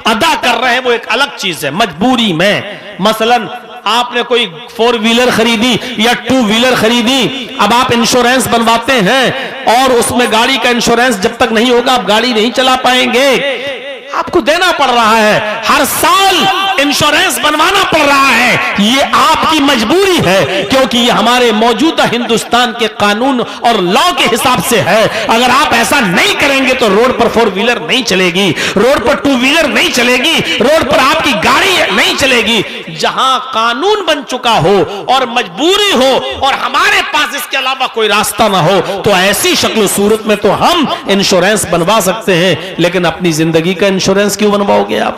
अदा कर रहे हैं वो एक अलग चीज है। मजबूरी में मसलन आपने कोई 4 व्हीलर खरीदी या 2 व्हीलर खरीदी, अब आप इंश्योरेंस बनवाते हैं और उसमें गाड़ी का इंश्योरेंस जब तक नहीं होगा आप गाड़ी नहीं चला पाएंगे, आपको देना पड़ रहा है, हर साल इंश्योरेंस बनवाना पड़ रहा है। ये आपकी मजबूरी है, क्योंकि ये हमारे मौजूदा हिंदुस्तान के कानून और लॉ के हिसाब से है। अगर आप ऐसा नहीं करेंगे तो रोड पर 4 व्हीलर नहीं चलेगी, रोड पर 2 व्हीलर नहीं चलेगी, रोड पर आपकी गाड़ी नहीं चलेगी। जहां कानून बन चुका हो और मजबूरी हो और हमारे पास इसके अलावा कोई रास्ता ना हो, तो ऐसी शक्ल सूरत में तो हम इंश्योरेंस बनवा सकते हैं, लेकिन अपनी जिंदगी का इंश्योरेंस क्यों बनवाओगे आप?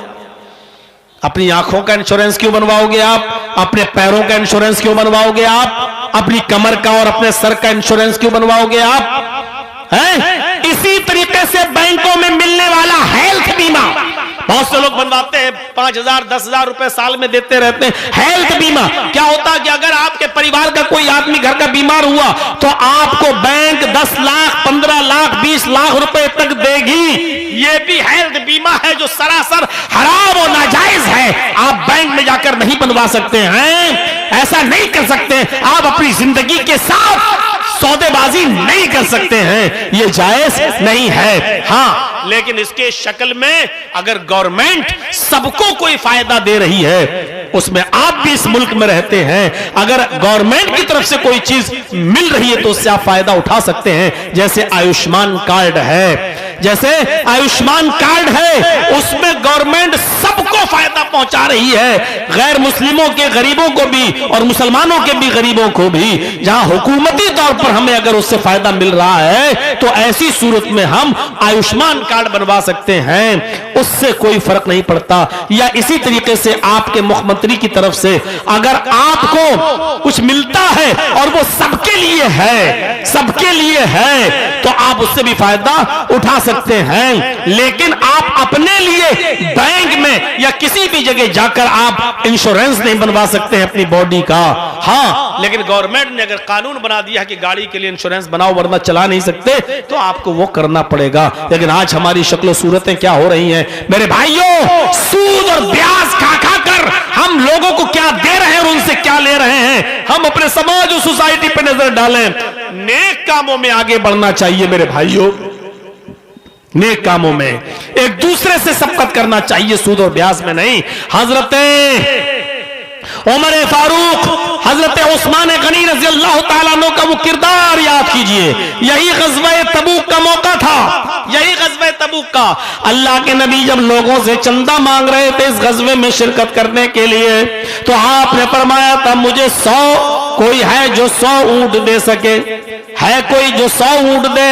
अपनी आंखों का इंश्योरेंस क्यों बनवाओगे आप? अपने पैरों का इंश्योरेंस क्यों बनवाओगे आप? अपनी कमर का और अपने सर का इंश्योरेंस क्यों बनवाओगे आप? हैं? इसी तरीके से बैंकों में मिलने वाला हेल्थ बीमा बहुत से लोग बनवाते हैं, 5,000 10,000 रुपए साल में देते रहते हैं। हेल्थ बीमा क्या होता है कि अगर आपके परिवार का कोई आदमी घर का बीमार हुआ तो आपको बैंक 10 लाख 15 लाख 20 लाख रुपए तक देगी। ये भी हेल्थ बीमा है जो सरासर हराम और नाजायज है। आप बैंक में जाकर नहीं बनवा सकते हैं, ऐसा नहीं कर सकते। आप अपनी जिंदगी के साथ सौदेबाजी नहीं कर सकते हैं, ये जायज नहीं है। हाँ, लेकिन इसके शक्ल में अगर गवर्नमेंट सबको कोई फायदा दे रही है, उसमें आप भी इस मुल्क में रहते हैं, अगर गवर्नमेंट की तरफ से कोई चीज मिल रही है तो उससे आप फायदा उठा सकते हैं। जैसे आयुष्मान कार्ड है, जैसे आयुष्मान कार्ड है, उसमें गवर्नमेंट सबको फायदा पहुंचा रही है, गैर मुस्लिमों के गरीबों को भी और मुसलमानों के भी गरीबों को भी। जहां हुकूमती तौर पर हमें अगर उससे फायदा मिल रहा है तो ऐसी सूरत में हम आयुष्मान कार्ड बनवा सकते हैं, उससे कोई फर्क नहीं पड़ता। या इसी तरीके से आपके मुख्यमंत्री की तरफ से अगर आपको कुछ मिलता है और वो सबके लिए है, सबके लिए है, तो आप उससे भी फायदा उठा सकते हैं। लेकिन आप अपने लिए बैंक में या किसी भी जगह जाकर आप इंश्योरेंस नहीं बनवा सकते हैं अपनी बॉडी का। हाँ, लेकिन गवर्नमेंट ने अगर कानून बना दिया कि गाड़ी के लिए इंश्योरेंस बनाओ वरना चला नहीं सकते, तो आपको वो करना पड़ेगा। लेकिन आज हमारी शक्ल सूरतें क्या हो रही हैं मेरे भाइयों, सूद और ब्याज खा खा कर हम लोगों को क्या दे रहे हैं और उनसे क्या ले रहे हैं। हम अपने समाज और सोसाइटी पे नजर डालें, नेक कामों में आगे बढ़ना चाहिए मेरे भाइयों, नेक कामों में एक दूसरे से सबकत करना चाहिए, सूद और ब्याज में नहीं। हजरत उमर फारूक, हजरत उस्मान गनी रज़ी अल्लाह ताला अन्हु का वो किरदार याद कीजिए। यही ग़ज़वा तबूक का मौका था, यही ग़ज़वा तबूक का। अल्लाह के नबी जब लोगों से चंदा मांग रहे थे इस ग़ज़वे में शिरकत करने के लिए, तो आपने फरमाया था मुझे 100 कोई है जो 100 ऊंट दे सके, है कोई जो 100 ऊंट दे।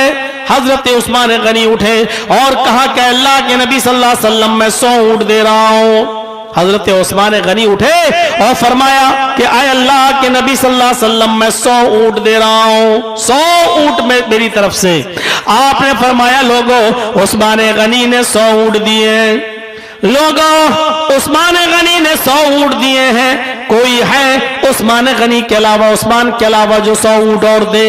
हजरत उस्मान गनी उठे और कहा कि अल्लाह के नबी सल्लल्लाहु अलैहि वसल्लम मैं 100 ऊंट दे रहा हूं। हजरत उस्मान गनी उठे और फरमाया कि आए अल्लाह के नबी सल्लल्लाहु अलैहि वसल्लम मैं 100 ऊंट दे रहा हूं, 100 ऊंट में मेरी तरफ से। आपने फरमाया लोगों उस्मान गनी ने 100 ऊंट दिए, लोगों उस्मान गनी ने 100 ऊंट दिए हैं, कोई है उस्मान गनी के अलावा, उस्मान के अलावा जो 100 ऊंट और दे।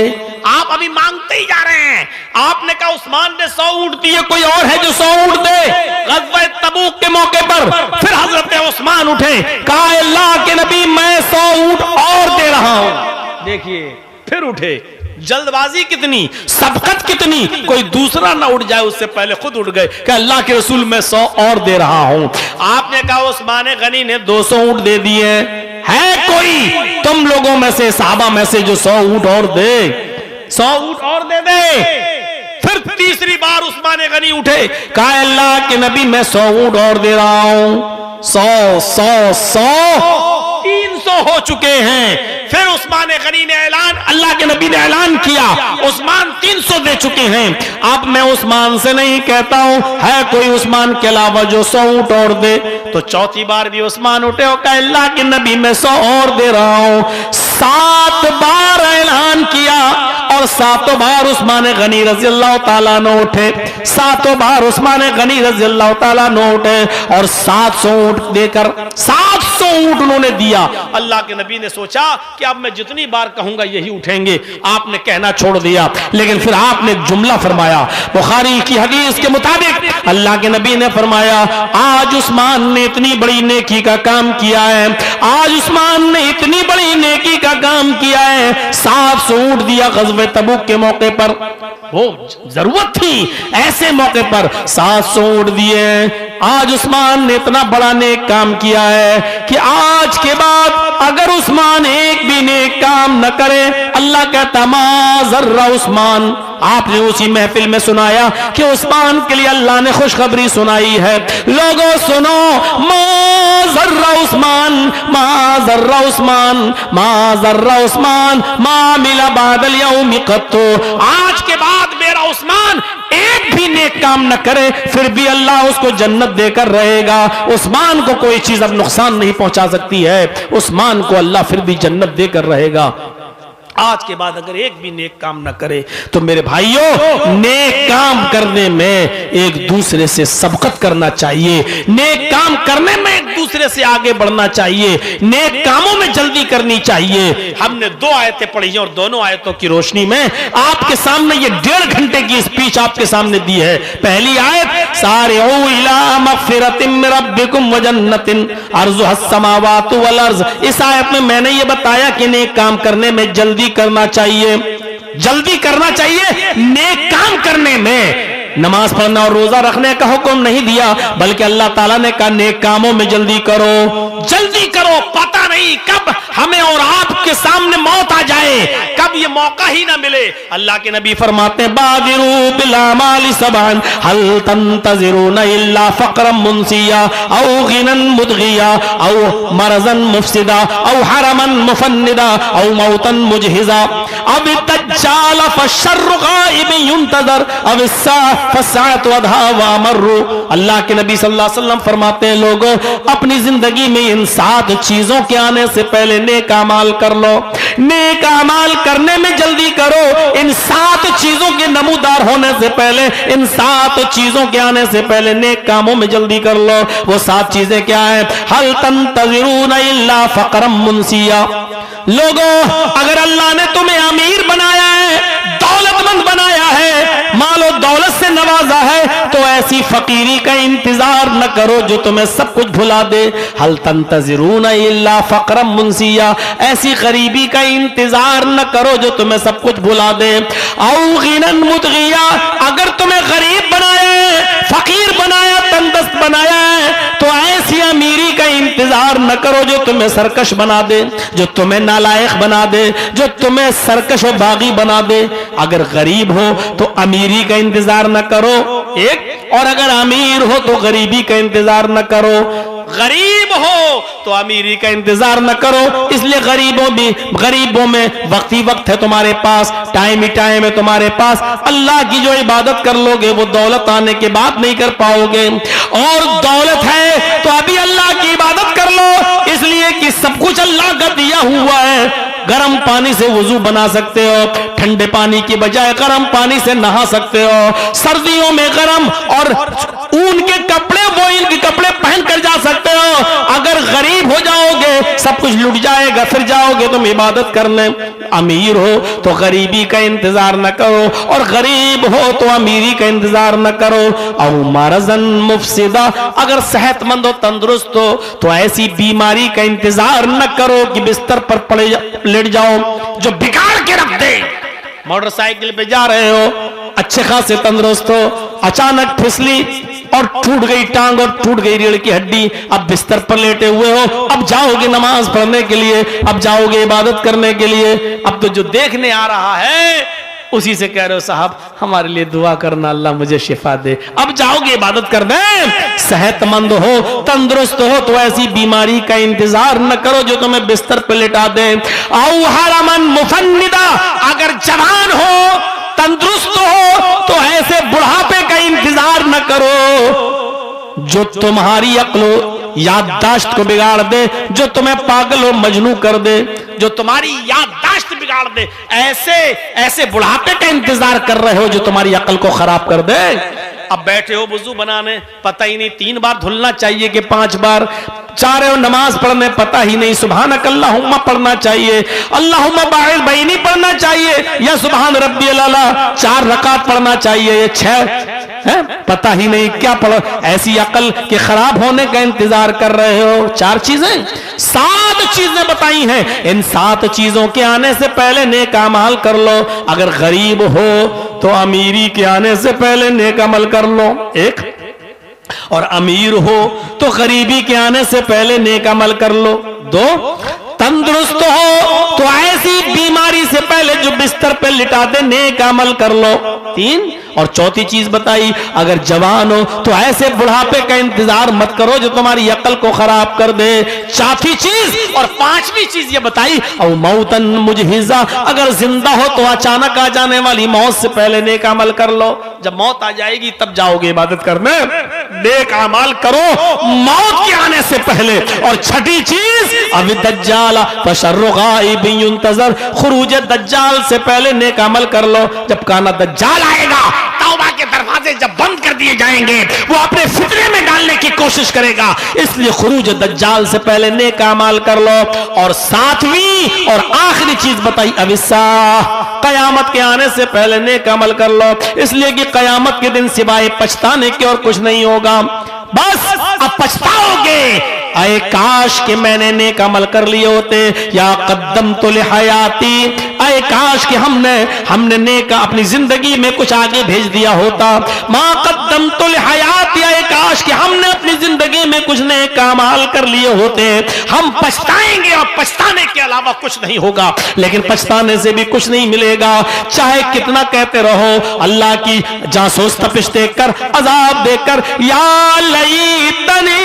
आप अभी मांगते ही जा रहे हैं। आपने कहा उस्मान ने 100 ऊंट दिए, कोई और है जो 100 ऊंट दे। ग़ज़वा तबूक के मौके पर फिर हजरत उस्मान उठे, कहा अल्लाह के नबी मैं 100 ऊंट और दे रहा हूं। देखिए फिर उठे, जल्दबाजी कितनी, सबकत कितनी, कोई दूसरा ना उठ जाए उससे पहले खुद उठ गए कि अल्लाह के रसूल मैं 100 और दे रहा हूं। आपने कहा उस्मान गनी ने 200 ऊंट दे दिए, है कोई तुम लोगों में से, सहाबा में से जो 100 ऊंट और दे, 100 ऊंट और दे दे। फिर तीसरी बार उस्मान गनी उठे, कहा अल्लाह के नबी मैं 100 ऊंट और दे रहा हूं। 100 300 हो चुके हैं। फिर उस्मान गनी ने ऐलान, अल्लाह के नबी ने ऐलान किया उस्मान 300 दे चुके हैं। अब मैं उस्मान से नहीं कहता हूं है कोई उस्मान के अलावा जो 100 ऊंट और दे। तो चौथी बार भी उस्मान उठे और कहा अल्लाह के नबी मैं 100 और दे रहा हूं। 7 बार ऐलान किया और 7 बार उस्मान गनी रज़ी अल्लाह ताला अन्हु उठे, 7 बार उस्मान गनी रज़ी अल्लाह ताला अन्हु उठे और 700 ऊंट देकर 700 ऊंट उन्होंने दिया। अल्लाह के नबी ने सोचा कि अब मैं जितनी बार कहूंगा यही उठेंगे। आपने कहना छोड़ दिया, लेकिन फिर आपने एक जुमला फरमाया, बुखारी की हदीस के मुताबिक अल्लाह के नबी ने फरमाया आज उस्मान ने इतनी बड़ी नेकी का काम किया है, आज उस्मान ने इतनी बड़ी नेकी का काम किया है, 700 ऊंट दिया ग़ज़वा तबूक के मौके पर। वो जरूरत थी ऐसे मौके पर 700 ऊंट दिए। आज उस्मान ने इतना बड़ा नेक काम किया है कि आज के बाद अगर उस्मान एक भी नेक काम न करे, अल्लाह कहता मा ज़र्रा उस्मान। आपने उसी महफिल में सुनाया कि उस्मान के लिए अल्लाह ने खुशखबरी सुनाई है। लोगों सुनो, मा ज़र्रा उस्मान, मा ज़र्रा उस्मान, मा ज़र्रा उस्मान, मा मिला बादल यौम क़त्तो। आज के बाद मेरा उस्मान एक भी नेक काम न करे, फिर भी अल्लाह उसको जन्नत देकर रहेगा। उस्मान को कोई चीज अब नुकसान नहीं पहुंचा सकती है, उस्मान को अल्लाह फिर भी जन्नत देकर रहेगा। आज के बाद अगर एक भी नेक काम न करे, तो मेरे भाइयों नेक काम करने में एक दूसरे से सबकत करना चाहिए, नेक काम करने में एक दूसरे से आगे बढ़ना चाहिए, नेक कामों में जल्दी करनी चाहिए। हमने 2 आयतें पढ़ी हैं और दोनों आयतों की रोशनी में आपके सामने ये 1.5 घंटे की स्पीच आपके सामने दी है। पहली आयत सारिऊ इला मग़फ़िरतिन मिन रब्बिकुम व जन्नतिन अर्ज़ुहस समावातु वल अर्ज़। इस आयत में मैंने ये बताया कि नेक काम करने में जल्दी करना चाहिए, जल्दी करना चाहिए नेक काम करने में। नमाज पढ़ना और रोजा रखने का हुक्म नहीं दिया, बल्कि अल्लाह ताला ने कहा नेक कामों में जल्दी करो, जल्दी करो। पता नहीं कब हमें और आपके सामने मौत आ जाए, कब ये मौका ही ना मिले। अल्लाह के नबी फरमाते हैं बादिरू बिल आमालि सबअन हल तंतज़िरूना इल्ला फ़क़रन मुनसिया औ गिनन मुदगिया औ मरज़न मुफ़सिदा औ हरमन मुफ़न्निदा औ मौतन मुजहिज़ा अब दज्जाल फशर्रु गाइबिन युंतज़र अब फसाअत वधा व अमर्रु। अल्लाह के नबी सल्लल्लाहु अलैहि वसल्लम फरमाते हैं लोगों, अपनी जिंदगी में इन 7 चीजों के आने से पहले नेक अमाल कर लो। नेक अमाल करने में जल्दी करो। इन 7 चीजों के नमूदार होने से पहले, इन 7 चीजों के आने से पहले नेक कामों में जल्दी कर लो। वो 7 चीजें क्या है? हल तंतज़िरूना इल्ला फ़क़रन मुनसिया। लोगों, अगर अल्लाह ने तुम्हें अमीर बनाया है, दौलतमंद बनाया है, मालो दौलत से नवाजा है, तो ऐसी फकीरी का इंतजार न करो जो तुम्हें सब कुछ भुला दे। हल तंतज़िरूना इल्ला फ़क़रन मुनसिया, ऐसी गरीबी का इंतजार न करो जो तुम्हें सब कुछ भुला दे। औ गिनन मुदगिया, अगर तुम्हें गरीब बनाया है, फकीर बनाया, तंदस्त बनाया है, तो ऐसी अमीरी का इंतजार न करो जो तुम्हें सरकश बना दे, जो तुम्हें नालायक बना दे, जो तुम्हें सरकश और बागी बना दे। अगर गरीब हो तो अमीरी का इंतजार न करो, एक, और अगर अमीर हो तो गरीबी का इंतजार न करो। गरीब हो तो अमीरी का इंतजार न करो। इसलिए गरीबों में वक्ती वक्त है तुम्हारे पास, टाइम ही टाइम है तुम्हारे पास। अल्लाह की जो इबादत कर लोगे वो दौलत आने के बाद नहीं कर पाओगे। और दौलत है तो अभी अल्लाह की इबादत कर लो, इसलिए कि सब कुछ अल्लाह का दिया हुआ है। गर्म पानी से वुजू बना सकते हो, ठंडे पानी की बजाय गर्म पानी से नहा सकते हो। सर्दियों में गर्म और ऊन के कपड़े, वोइन के कपड़े पहन कर जा सकते हो। अगर गरीब हो जाओगे सब कुछ लुट जाएगा, फिर जाओगे तुम इबादत करने। अमीर हो तो गरीबी का इंतजार न करो, और गरीब हो तो अमीरी का इंतजार न करो। और मरज़न मुफ़सिदा, अगर सेहतमंद हो, तंदुरुस्त हो, तो ऐसी बीमारी का इंतजार न करो कि बिस्तर पर लेट जाओ जो बिगाड़ के रख दे। मोटरसाइकिल पे जा रहे हो, अच्छे खासे तंदुरुस्त हो, अचानक फिसली और टूट गई टांग और टूट गई रीढ़ की हड्डी, अब बिस्तर पर लेटे हुए हो, अब जाओगे नमाज पढ़ने के लिए, अब जाओगे इबादत करने के लिए। अब तो जो देखने आ रहा है उसी से कह रहे हो साहब हमारे लिए दुआ करना, अल्लाह मुझे शिफा दे। अब जाओगे इबादत करने। सेहतमंद हो, तंदुरुस्त हो, तो ऐसी बीमारी का इंतजार न करो जो तुम्हें बिस्तर पर लिटा दे। औ हरमन मुफन्निदा, अगर जवान हो, तंदुरुस्त हो, तो ऐसे बुढ़ापे का इंतजार न करो जो तुम्हारी अक्ल याददाश्त को बिगाड़ दे, जो तुम्हें पागल और मजनू कर दे, जो तुम्हारी याददाश्त बिगाड़ दे। ऐसे बुढ़ापे का इंतजार कर रहे हो जो तुम्हारी अक्ल को खराब कर दे। अब बैठे हो वुजू बनाने, पता ही नहीं 3 बार धुलना चाहिए कि 5 बार। जा रहे हो नमाज पढ़ने, पता ही नहीं सुभानक अल्लाहुम्मा पढ़ना चाहिए, अल्लाहुम्मा बाइद बैनी पढ़ना चाहिए, या सुभान रब्बियल आला 4 रकात पढ़ना चाहिए, ये 6 है, पता ही नहीं क्या पढ़ो। ऐसी अकल के खराब होने का इंतजार कर रहे हो। 4 चीजें, 7 चीजें बताई हैं। इन 7 चीजों के आने से पहले नेक अमल कर लो। अगर गरीब हो तो अमीरी के आने से पहले नेक अमल कर लो, एक, और अमीर हो तो गरीबी के आने से पहले नेक अमल कर लो, 2, तंदुरुस्त हो तो ऐसी बीमारी से पहले जो बिस्तर पे लिटा दे नेक अमल कर लो, 3, और चौथी चीज बताई अगर जवान हो तो ऐसे बुढ़ापे का इंतजार मत करो जो तुम्हारी अकल को खराब कर दे, चौथी चीज। और 5वीं चीज ये बताई और मौतन मुजहिजा, अगर जिंदा हो तो अचानक आ जाने वाली मौत से पहले नेक अमल कर लो। जब मौत आ जाएगी तब जाओगे इबादत करने, नेक अमल करो मौत के आने से पहले। और छठी चीज अब दज्जाल फशर्रु गाइबिन युंतज़र, खुरूज दज्जाल से पहले नेक अमल कर लो। जब काना दज्जाल आएगा, तौबा के दरवाजे जब बंद कर दिए जाएंगे, वो अपने फितरे में डालने की कोशिश करेगा, इसलिए खुरूज दज्जाल से पहले नेक अमल कर लो। और 7वीं और आखिरी चीज बताई अविसा, कयामत के आने से पहले नेक अमल कर लो, इसलिए कि कयामत के दिन सिवाय पछताने के और कुछ नहीं होगा। बस अब पछताओगे, अय काश कि मैंने नेक अमल कर लिए होते। या कद्दम तो लिहयाती, अय काश कि हमने नेक अपनी जिंदगी में कुछ आगे भेज दिया होता। मा कद्दमतुल हयाती, अय काश कि हमने अपनी जिंदगी में कुछ नेक अमाल कर लिए होते। हम पछताएंगे और पछताने के अलावा कुछ नहीं होगा, लेकिन पछताने से भी कुछ नहीं मिलेगा। चाहे कितना कहते रहो, अल्लाह की जासूस तपिश देकर, अजाब देकर, या लईतनी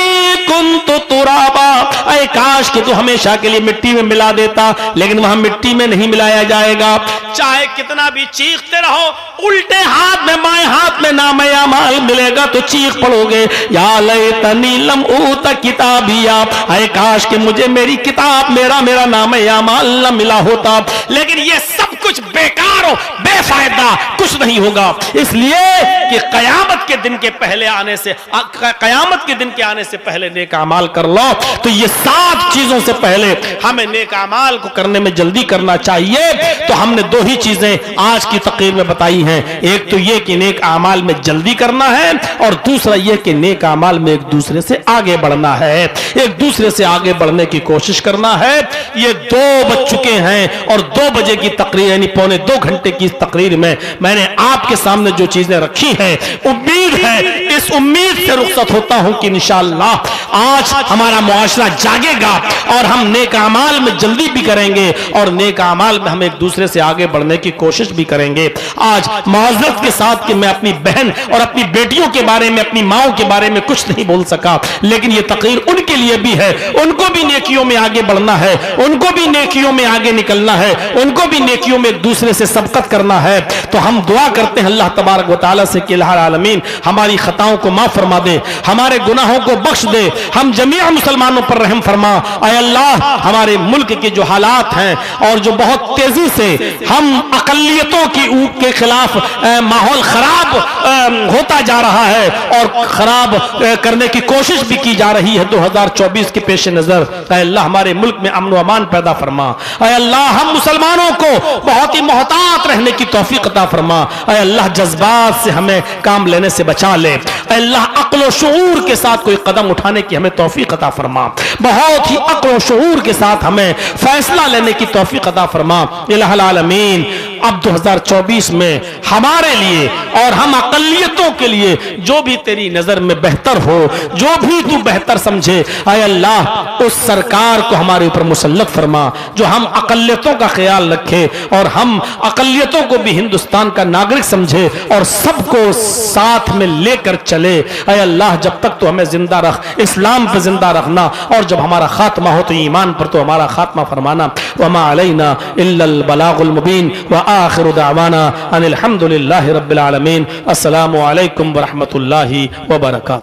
कुन्तु तुराबा, अय काश कि तू हमेशा के लिए मिट्टी में मिला देता, लेकिन वहां मिट्टी में नहीं मिलाया जाएगा। चाहे कितना भी चीखते रहो, उल्टे हाथ में बाएं हाथ में नामे अमाल मिलेगा तो चीख पड़ोगे, या लैतनी लम ऊत किताबिया, अय काश कि मुझे मेरी किताब, मेरा नामे अमाल न मिला होता। लेकिन ये सब कुछ बेकार हो, बेफायदा, कुछ नहीं होगा। इसलिए कि कयामत के दिन के पहले आने से, कयामत के दिन के आने से पहले नेक अमाल कर लो। तो ये 7 चीजों से पहले हमें नेक अमाल को करने में जल्दी करना चाहिए। तो हमने 2 ही चीजें आज की तकरीर में बताई हैं। एक तो ये कि नेक अमाल में जल्दी करना है, और दूसरा ये कि नेक अमाल में एक दूसरे से आगे बढ़ना है, एक दूसरे से आगे बढ़ने की कोशिश करना है। ये 2 बज चुके हैं और 2 बजे की तकरीर यानी पौने 2 घंटे की तकरीर में मैंने आपके सामने जो चीजें रखी हैं, उम्मीद है, इस उम्मीद से रुखसत होता हूं कि इंशाअल्लाह आज हमारा मुआशरा जागेगा और हम नेक अमाल में जल्दी भी करेंगे और नेक अमाल में हम एक दूसरे से आगे बढ़ने की कोशिश भी करेंगे। आज माज़रत के साथ कि मैं अपनी बहन और अपनी बेटियों के बारे में, अपनी माओं के बारे में कुछ नहीं बोल सका, लेकिन यह तकरीर उनके लिए भी है। उनको भी नेकियों में आगे बढ़ना है, उनको भी नेकियों में आगे निकलना है, उनको भी नेकियों में एक दूसरे से सबकत करना है। तो हम दुआ करते हैं अल्लाह तबारक व तआला से कि अल्लाह आलमीन हमारी खताओं को माफ फरमा दे, हमारे गुनाहों को बख्श दे, हम जमीअ मुसलमानों पर रहम फरमा। ऐ अल्लाह, हमारे मुल्क के जो हालात हैं और जो बहुत तेजी से हम अकलियतों के खिलाफ माहौल खराब होता जा रहा है और खराब करने की कोशिश भी की जा रही है 2024 के पेश नजर, ऐ अल्लाह हमारे मुल्क में अमन व अमान पैदा फरमा। ऐ अल्लाह हम मुसलमानों को बहुत ही मोहतात रहने की तौफीक अता फरमा। ऐ अल्लाह जज्बात से हमें काम लेने से बचा ले। ऐ अल्लाह अक्ल व शऊर के साथ कोई कदम उठाने की हमें तौफीक अता फरमा, बहुत ही अक्ल व शऊर के साथ हमें फैसला लेने की तौफीक अता फरमा। इलाहुल आलमीन, अब 2024 में हमारे लिए और हम अकलियतों के लिए जो भी तेरी नजर में बेहतर हो, जो भी तू बेहतर समझे, ऐ अल्लाह उस सरकार को हमारे ऊपर मुसल्लत फरमा जो हम अकलियतों का ख्याल रखे और हम अकलियतों को भी हिंदुस्तान का नागरिक समझे और सबको साथ में लेकर चले। ऐ अल्लाह जब तक तो हमें जिंदा रख, इस्लाम पे जिंदा रखना, और जब हमारा खात्मा हो तो ईमान पर तो हमारा खात्मा फरमाना। वमा अलैना इल्लल बलागुल मुबीन व आखिरु दावाना अनिल हम्दुलिल्लाहि रब्बिल आलमीन। अस्सलामु अलैकुम व रहमतुल्लाहि व बरकातुहू।